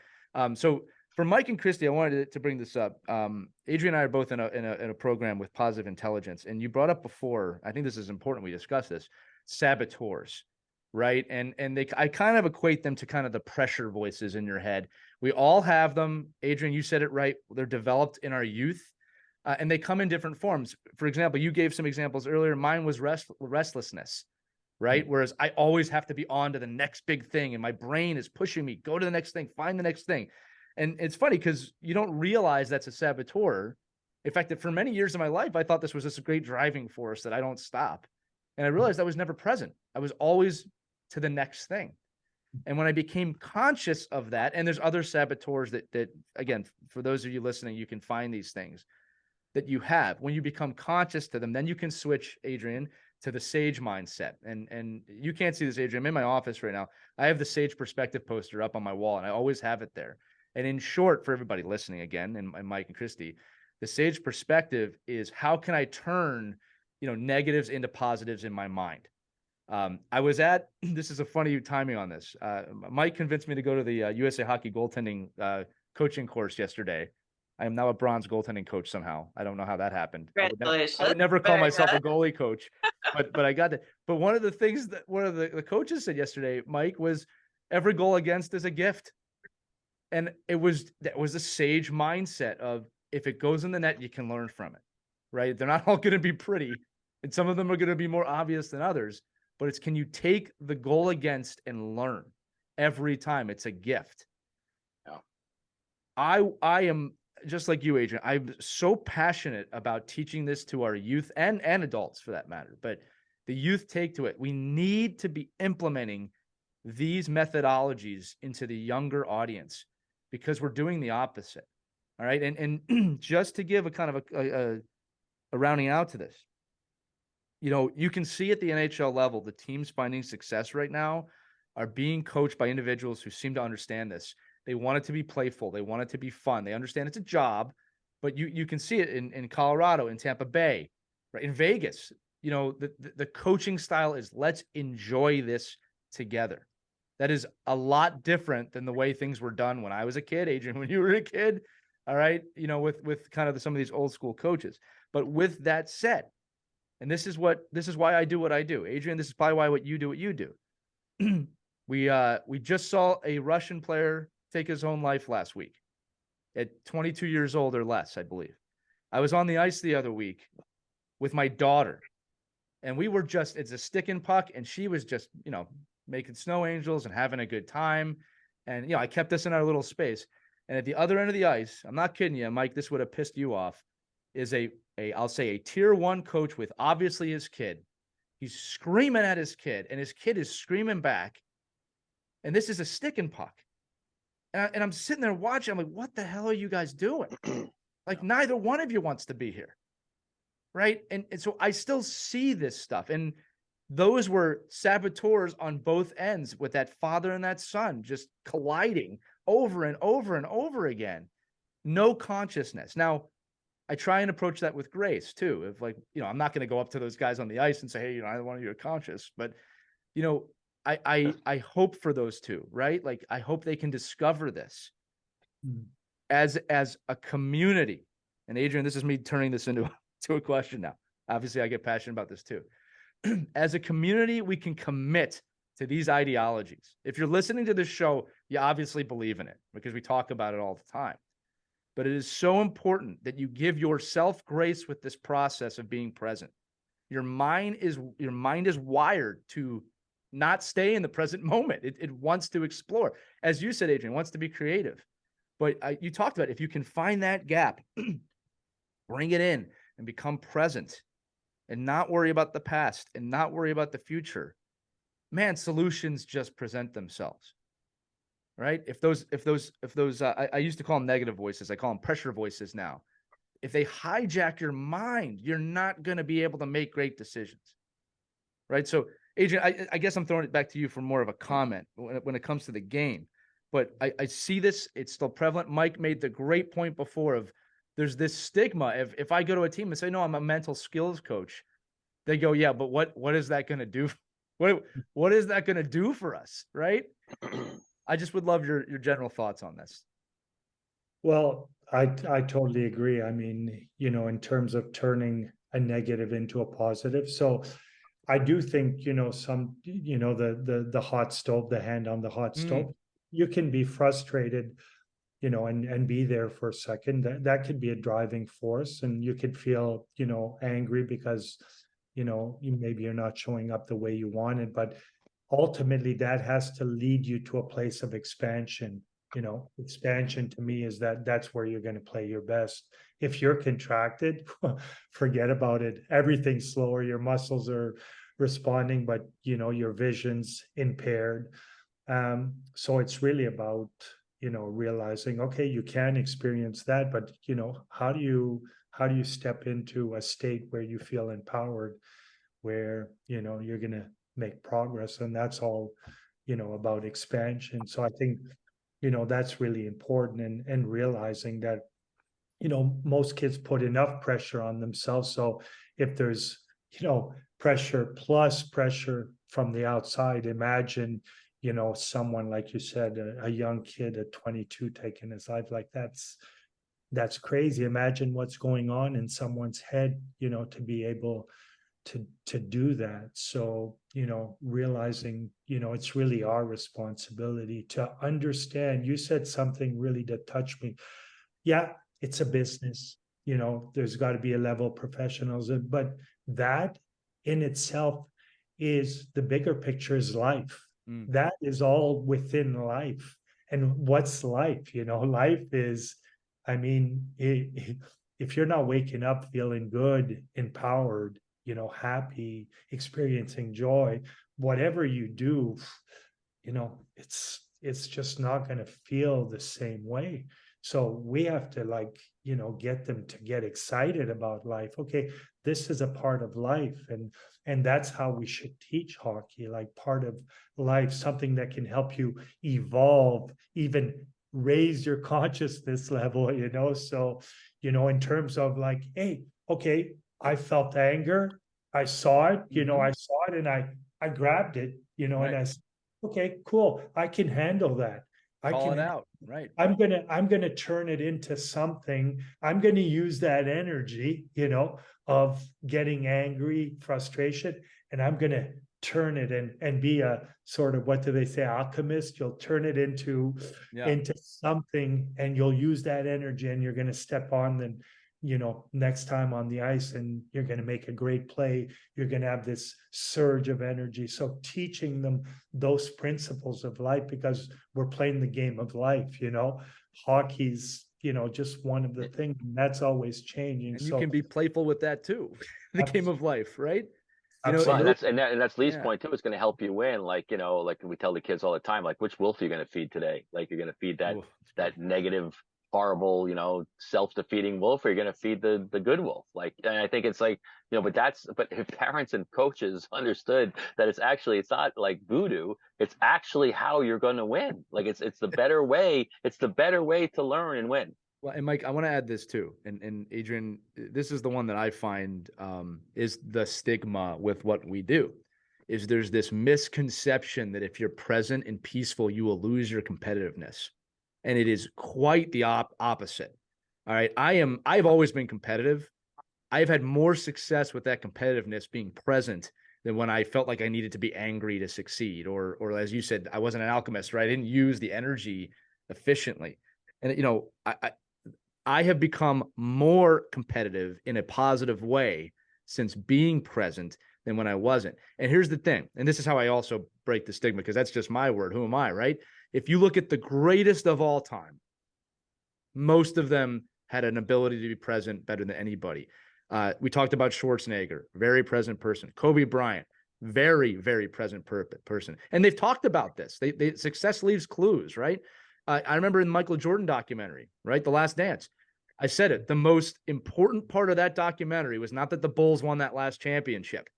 So for Mike and Christy, I wanted to bring this up. Adrien and I are both in a program with positive intelligence, and you brought up before, I think this is important, we discuss this, saboteurs, right? And I kind of equate them to kind of the pressure voices in your head. We all have them. Adrien, you said it right. They're developed in our youth, and they come in different forms. For example, you gave some examples earlier. Mine was restlessness, right? Whereas I always have to be on to the next big thing, and my brain is pushing me, go to the next thing, find the next thing. And it's funny because you don't realize that's a saboteur. In fact, that for many years of my life, I thought this was this great driving force that I don't stop. And I realized I was never present. I was always to the next thing. And when I became conscious of that, and there's other saboteurs that again, for those of you listening, you can find these things that you have. When you become conscious to them, then you can switch, Adrien, to the SAGE mindset. And you can't see this, Adrien. I'm in my office right now. I have the SAGE perspective poster up on my wall, and I always have it there. And in short, for everybody listening again, and Mike and Christy, the SAGE perspective is how can I turn, negatives into positives in my mind. I was at, this is a funny timing on this. Mike convinced me to go to the USA Hockey goaltending coaching course yesterday. I am now a bronze goaltending coach somehow. I don't know how that happened. Congratulations. I would never call myself a goalie coach, but I got that. But one of the things that one of the coaches said yesterday, Mike, was every goal against is a gift. And that was a SAGE mindset of, if it goes in the net, you can learn from it, right? They're not all going to be pretty, and some of them are going to be more obvious than others, but it's, can you take the goal against and learn every time? It's a gift. Yeah. I am just like you, Adrien. I'm so passionate about teaching this to our youth and adults for that matter, but the youth take to it. We need to be implementing these methodologies into the younger audience, because we're doing the opposite. All right. And just to give a kind of a rounding out to this, you can see at the NHL level, the teams finding success right now are being coached by individuals who seem to understand this. They want it to be playful. They want it to be fun. They understand it's a job, but you can see it in Colorado, in Tampa Bay, right? In Vegas, the coaching style is, let's enjoy this together. That is a lot different than the way things were done when I was a kid, Adrien, when you were a kid. All right. With kind of some of these old school coaches. But with that said, and this is why I do what I do, Adrien, this is probably why what you do. We just saw a Russian player take his own life last week at 22 years old or less, I believe. I was on the ice the other week with my daughter, and we were just, it's a stick and puck, and she was just, making snow angels and having a good time. And, I kept this in our little space. And at the other end of the ice, I'm not kidding you, Mike, this would have pissed you off, is I'll say a tier 1 coach with obviously his kid. He's screaming at his kid, and his kid is screaming back. And this is a stick and puck. And I'm sitting there watching. I'm like, what the hell are you guys doing? Like, neither one of you wants to be here. Right. And so I still see this stuff. And those were saboteurs on both ends, with that father and that son just colliding over and over and over again. No consciousness. Now, I try and approach that with grace too. If, like, I'm not going to go up to those guys on the ice and say, hey, I don't want you to conscious, but, I hope for those two, right? Like, I hope they can discover this as a community. And Adrien, this is me turning this into a question now. Obviously, I get passionate about this too. As a community, we can commit to these ideologies. If you're listening to this show, you obviously believe in it, because we talk about it all the time. But it is so important that you give yourself grace with this process of being present. Your mind is wired to not stay in the present moment. It wants to explore. As you said, Adrien, wants to be creative. But you talked about, if you can find that gap, bring it in and become present, and not worry about the past and not worry about the future, man, solutions just present themselves. Right? If those, I used to call them negative voices. I call them pressure voices now. If they hijack your mind, you're not going to be able to make great decisions. Right? So Adrien, I guess I'm throwing it back to you for more of a comment when it comes to the game. But I see this, it's still prevalent. Mike made the great point before of there's this stigma. If I go to a team and say, no, I'm a mental skills coach, they go, yeah, but what is that going to do? What is that going to do for us? Right. I just would love your general thoughts on this. Well, I totally agree. I mean, you know, in terms of turning a negative into a positive. So I do think, you know, the hot stove, the hand on the hot stove, you can be frustrated, you know, and be there for a second. That could be a driving force, and you could feel, you know, angry because, you know, maybe you're not showing up the way you wanted, but ultimately that has to lead you to a place of expansion. You know, expansion to me is that's where you're going to play your best. If you're contracted, forget about it. Everything's slower. Your muscles are responding, but you know, your vision's impaired. So it's really about, you know, realizing, okay, you can experience that, but you know, how do you step into a state where you feel empowered, where, you know, you're going to make progress? And that's all, you know, about expansion. So I think, you know, that's really important, and realizing that, you know, most kids put enough pressure on themselves. So if there's, you know, pressure plus pressure from the outside, imagine, you know, someone, like you said, a young kid at 22 taking his life, like that's crazy. Imagine what's going on in someone's head, you know, to be able to do that. So, you know, realizing, you know, it's really our responsibility to understand. You said something really that touched me. Yeah, it's a business, you know, there's got to be a level of professionalism, but that in itself is the bigger picture is life. That is all within life. And what's life? You know, life is, I mean, if you're not waking up feeling good, empowered, you know, happy, experiencing joy, whatever you do, you know, it's just not going to feel the same way. So we have to, like, you know, get them to get excited about life. Okay, this is a part of life, and that's how we should teach hockey, like part of life, something that can help you evolve, even raise your consciousness level, you know. So, you know, in terms of like, hey, okay, I felt anger, I saw it, you know, I saw it, and I grabbed it, you know, and I said, okay, cool, I can handle that. Call it out. Right. I'm gonna turn it into something. I'm gonna use that energy, you know, of getting angry, frustration, and I'm gonna turn it and be a sort of, what do they say, alchemist. You'll turn it into something, and you'll use that energy, and you're gonna step on then, you know, next time on the ice, and you're going to make a great play. You're going to have this surge of energy. So teaching them those principles of life, because we're playing the game of life, you know, hockey's, you know, just one of the things, and that's always changing. And you can be playful with that too. The game of life, right? You know, and that's Lee's point too. It's going to help you win. Like, you know, like we tell the kids all the time, like, which wolf are you going to feed today? Like, you're going to feed that negative, horrible, you know, self-defeating wolf, or you're going to feed the good wolf. Like, and I think it's like, you know, but if parents and coaches understood that it's not like voodoo, it's actually how you're going to win. Like, it's the better way. It's the better way to learn and win. Well, and Mike, I want to add this too. And Adrien, this is the one that I find is the stigma with what we do. Is there's this misconception that if you're present and peaceful, you will lose your competitiveness. And it is quite the opposite. All right. I've always been competitive. I've had more success with that competitiveness being present than when I felt like I needed to be angry to succeed. Or as you said, I wasn't an alchemist, right? I didn't use the energy efficiently. And, you know, I have become more competitive in a positive way since being present than when I wasn't. And here's the thing, and this is how I also break the stigma, because that's just my word. Who am I, right? If you look at the greatest of all time, most of them had an ability to be present better than anybody. We talked about Schwarzenegger, very present person. Kobe Bryant, very, very present person. And they've talked about this. They success leaves clues, right? I remember in the Michael Jordan documentary, right? The Last Dance. I said it. The most important part of that documentary was not that the Bulls won that last championship.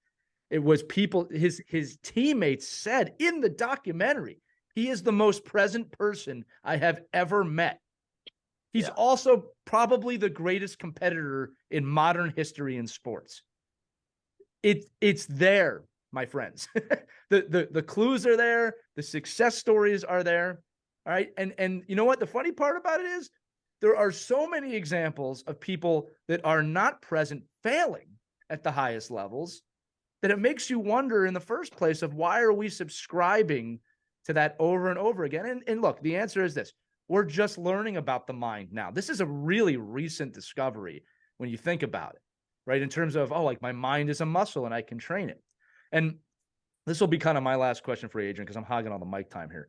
It was people, his teammates said in the documentary, he is the most present person I have ever met. He's also probably the greatest competitor in modern history in sports. It's there, my friends. the clues are there, the success stories are there. All right. And you know what? The funny part about it is there are so many examples of people that are not present failing at the highest levels that it makes you wonder in the first place of why are we subscribing to that over and over again? And look, the answer is this. We're just learning about the mind now. This is a really recent discovery when you think about it, right? In terms of, oh, like my mind is a muscle and I can train it. And this will be kind of my last question for Adrien because I'm hogging all the mic time here.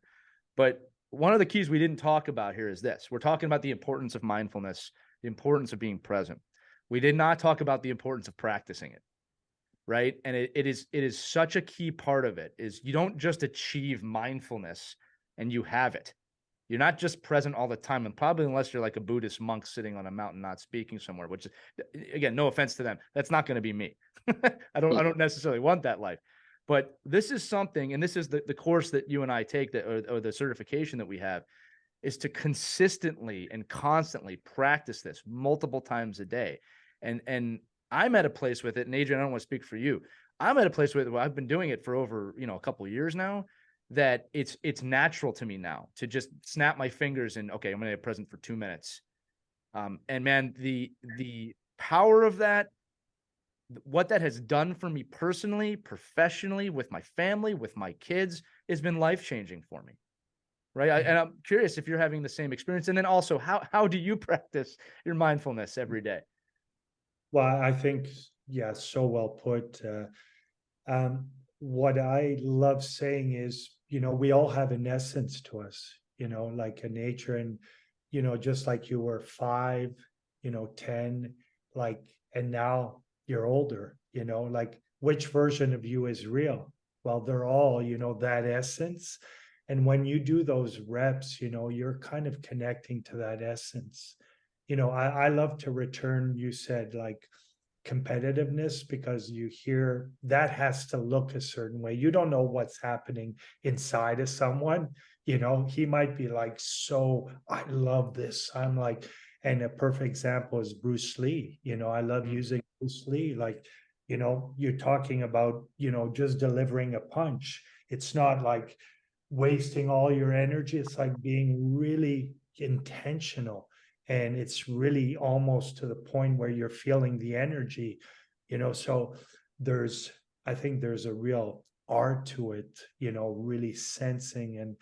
But one of the keys we didn't talk about here is this. We're talking about the importance of mindfulness, the importance of being present. We did not talk about the importance of practicing it, right? And it is such a key part of it is you don't just achieve mindfulness and you have it. You're not just present all the time, and probably unless you're like a Buddhist monk sitting on a mountain not speaking somewhere, which is, again, no offense to them, that's not going to be me. I don't necessarily want that life. But this is something, and this is the course that you and I take, that or the certification that we have, is to consistently and constantly practice this multiple times a day. And I'm at a place with it, and Adrien, I don't want to speak for you. I'm at a place where I've been doing it for over, a couple of years now, that it's natural to me now to just snap my fingers and, okay, I'm going to be present for 2 minutes. And man, the power of that, what that has done for me personally, professionally, with my family, with my kids, has been life-changing for me. Right. And I'm curious if you're having the same experience. And then also, how do you practice your mindfulness every day? Well, I think, yeah, so well put. What I love saying is, we all have an essence to us, like a nature. And, just like you were 5, 10, like, and now you're older, like which version of you is real? Well, they're all, that essence. And when you do those reps, you're kind of connecting to that essence. I love to return, you said, like, competitiveness, because you hear that has to look a certain way. You don't know what's happening inside of someone. He might be like, so I love this. I'm like, and a perfect example is Bruce Lee. I love using Bruce Lee. Like, you're talking about, just delivering a punch. It's not like wasting all your energy. It's like being really intentional. And it's really almost to the point where you're feeling the energy, so I think there's a real art to it, really sensing.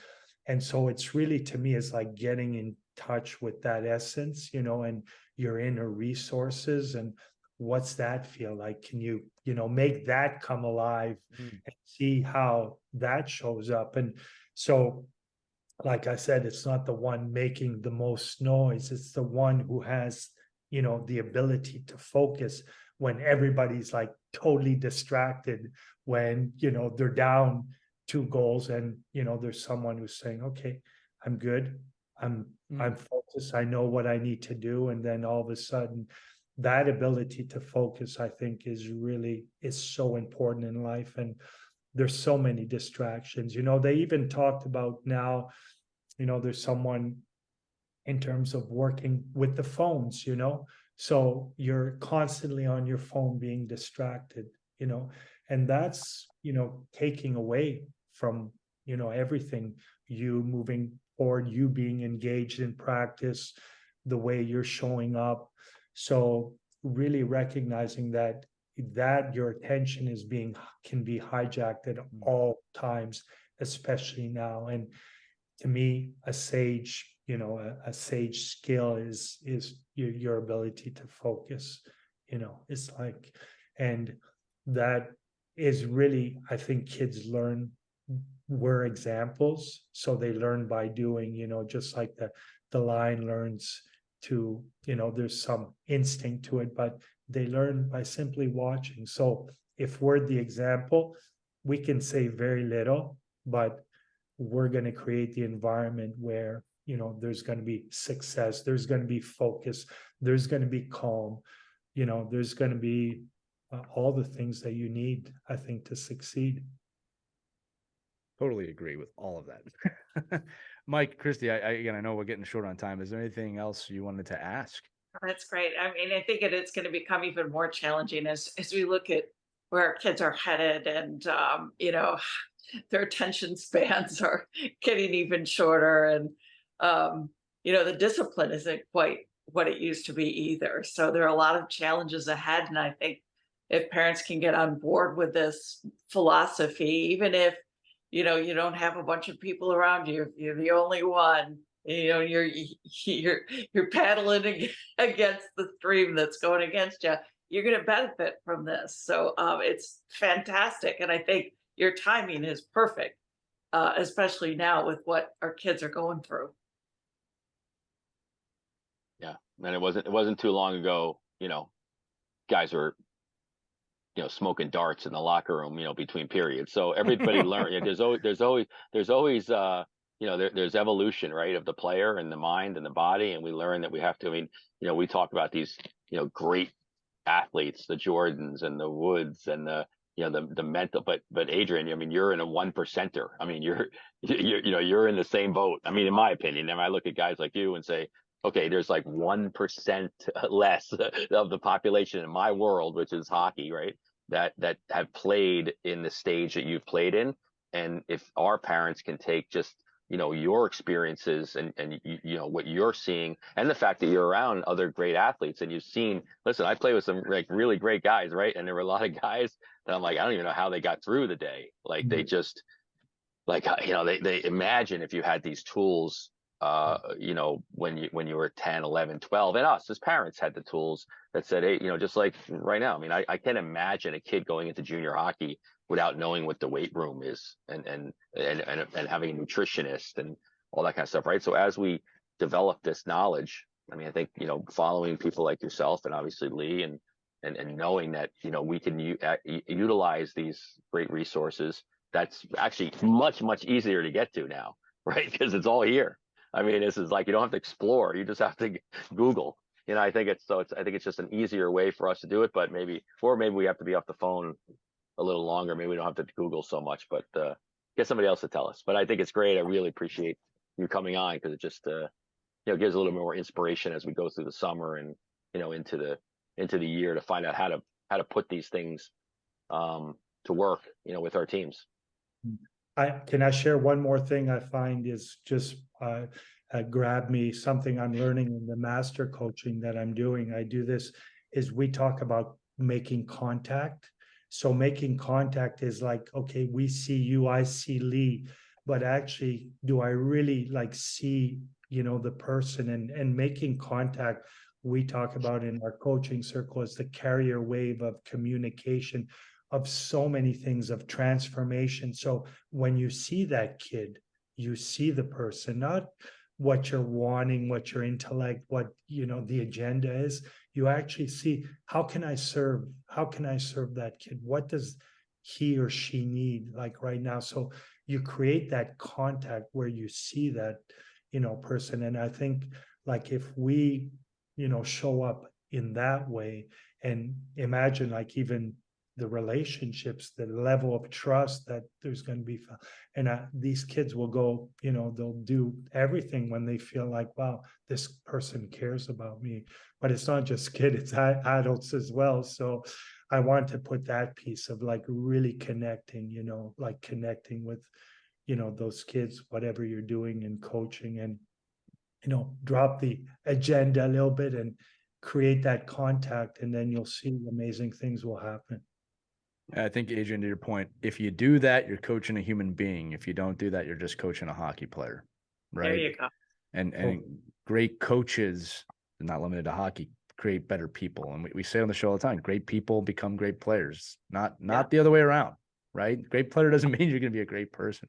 And so it's really, to me, it's like getting in touch with that essence, and your inner resources. And what's that feel like? Can you, make that come alive and see how that shows up? And so, like I said, it's not the one making the most noise. It's the one who has, the ability to focus when everybody's like totally distracted, when, they're down 2 goals and, there's someone who's saying, okay, I'm good. I'm focused. I know what I need to do. And then all of a sudden, that ability to focus, I think, is so important in life. And there's so many distractions. They even talked about now, there's someone in terms of working with the phones, so you're constantly on your phone being distracted, and that's, taking away from, everything, you moving forward, you being engaged in practice, the way you're showing up. So really recognizing that your attention can be hijacked at all times, especially now. And to me, a sage skill is your ability to focus. It's like, and that is really, I think kids learn, we're examples, so they learn by doing. Just like the lion learns to, there's some instinct to it, but they learn by simply watching. So if we're the example, we can say very little, but we're going to create the environment where, there's going to be success, there's going to be focus, there's going to be calm, there's going to be, all the things that you need, I think, to succeed. Totally agree with all of that. Mike, Christy, I know we're getting short on time. Is there anything else you wanted to ask? That's great. I mean, I think it's going to become even more challenging as we look at where our kids are headed, and their attention spans are getting even shorter, and the discipline isn't quite what it used to be either. So there are a lot of challenges ahead, and I think if parents can get on board with this philosophy, even if you don't have a bunch of people around you, you're the only one, you're paddling against the stream that's going against you, you're going to benefit from this. So it's fantastic, and I think your timing is perfect, especially now with what our kids are going through. Yeah, and it wasn't too long ago, guys were smoking darts in the locker room, between periods. So everybody learned. There's always there's evolution, right, of the player and the mind and the body, and we learn that we have to. I mean, we talk about these great athletes, the Jordans and the Woods and the mental, but Adrien, I mean, you're in a 1%er. I mean, you're in the same boat. I mean, in my opinion, and I look at guys like you and say, okay, there's like 1% less of the population in my world, which is hockey, right? That have played in the stage that you've played in. And if our parents can take just, your experiences and what you're seeing, and the fact that you're around other great athletes and you've seen, listen, I play with some like really great guys, right? And there were a lot of guys that I'm like, I don't even know how they got through the day. Like they just, like, they imagine if you had these tools, when you were 10, 11, 12, and us as parents had the tools that said, hey, just like right now, I mean, I can't imagine a kid going into junior hockey without knowing what the weight room is and having a nutritionist and all that kind of stuff, right? So as we develop this knowledge, I mean, I think, following people like yourself and obviously Lee and knowing that, we can utilize these great resources, that's actually much, much easier to get to now, right? Because it's all here. I mean, this is like, you don't have to explore, you just have to Google. I think it's just an easier way for us to do it, but maybe we have to be off the phone a little longer. Maybe we don't have to Google so much, but get somebody else to tell us. But I think it's great. I really appreciate you coming on, because it just gives a little more inspiration as we go through the summer and into the year to find out how to put these things to work with our teams. Can I share one more thing I find is just grab me something I'm learning in the master coaching that I'm doing. I do this is we talk about making contact. So making contact is like, okay, we see you, I see Lee, but actually, do I really like see, the person and making contact? We talk about in our coaching circle as the carrier wave of communication of so many things, of transformation. So when you see that kid, you see the person, not what you're wanting, what your intellect, what the agenda is. You actually see, how can I serve that kid? What does he or she need like right now? So you create that contact where you see that person. And I think like if we show up in that way, and imagine like even the relationships, the level of trust that there's going to be, and these kids will go, they'll do everything when they feel like, wow, this person cares about me. But it's not just kids, it's adults as well. So I want to put that piece of like really connecting, like connecting with, those kids, whatever you're doing in coaching, and, drop the agenda a little bit and create that contact, and then you'll see amazing things will happen. I think, Adrien, to your point, if you do that, you're coaching a human being. If you don't do that, you're just coaching a hockey player, right? There you go. And great coaches, not limited to hockey, create better people. And we say on the show all the time, great people become great players, not the other way around, right? Great player doesn't mean you're going to be a great person.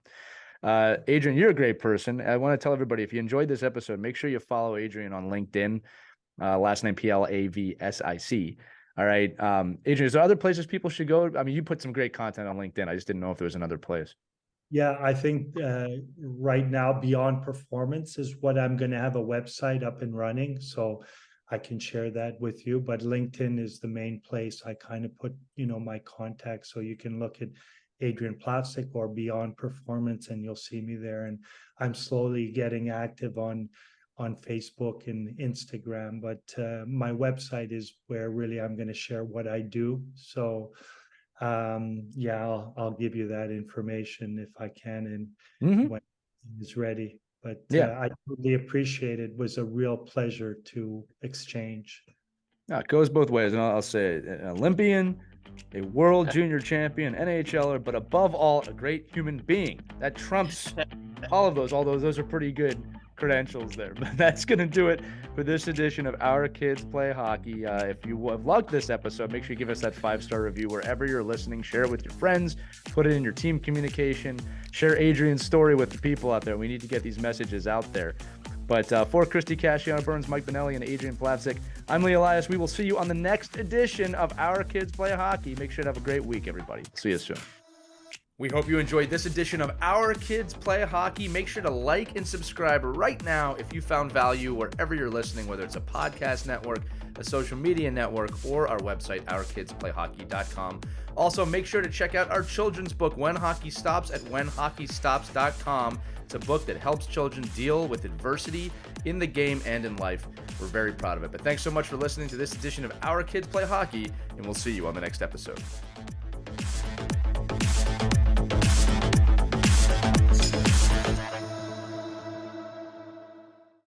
Adrien, you're a great person. I want to tell everybody, if you enjoyed this episode, make sure you follow Adrien on LinkedIn, last name Plavsic. All right. Adrien, is there other places people should go? I mean, you put some great content on LinkedIn. I just didn't know if there was another place. Yeah, I think right now Beyond Performance is what I'm going to have a website up and running. So I can share that with you. But LinkedIn is the main place I kind of put, my contacts. So you can look at Adrien Plavsic or Beyond Performance, and you'll see me there. And I'm slowly getting active on Facebook and Instagram, but my website is where really I'm going to share what I do. So I'll give you that information if I can, and when it's ready. But I totally appreciate it. It was a real pleasure to exchange. No, it goes both ways, and I'll say it, an Olympian, a world junior champion, NHLer, but above all, a great human being. That trumps all of those, although those are pretty good credentials there. But that's going to do it for this edition of Our Kids Play Hockey. If you have loved this episode, make sure you give us that 5-star review wherever you're listening. Share it with your friends, put it in your team communication, share Adrien's story with the people out there. We need to get these messages out there. But for Christy Casciano Burns, Mike Benelli, and Adrien Plavsic, I'm Lee Elias. We will see you on the next edition of Our Kids Play Hockey. Make sure to have a great week, everybody. See you soon. We hope you enjoyed this edition of Our Kids Play Hockey. Make sure to like and subscribe right now if you found value wherever you're listening, whether it's a podcast network, a social media network, or our website, ourkidsplayhockey.com. Also, make sure to check out our children's book, When Hockey Stops, at whenhockeystops.com. It's a book that helps children deal with adversity in the game and in life. We're very proud of it. But thanks so much for listening to this edition of Our Kids Play Hockey, and we'll see you on the next episode.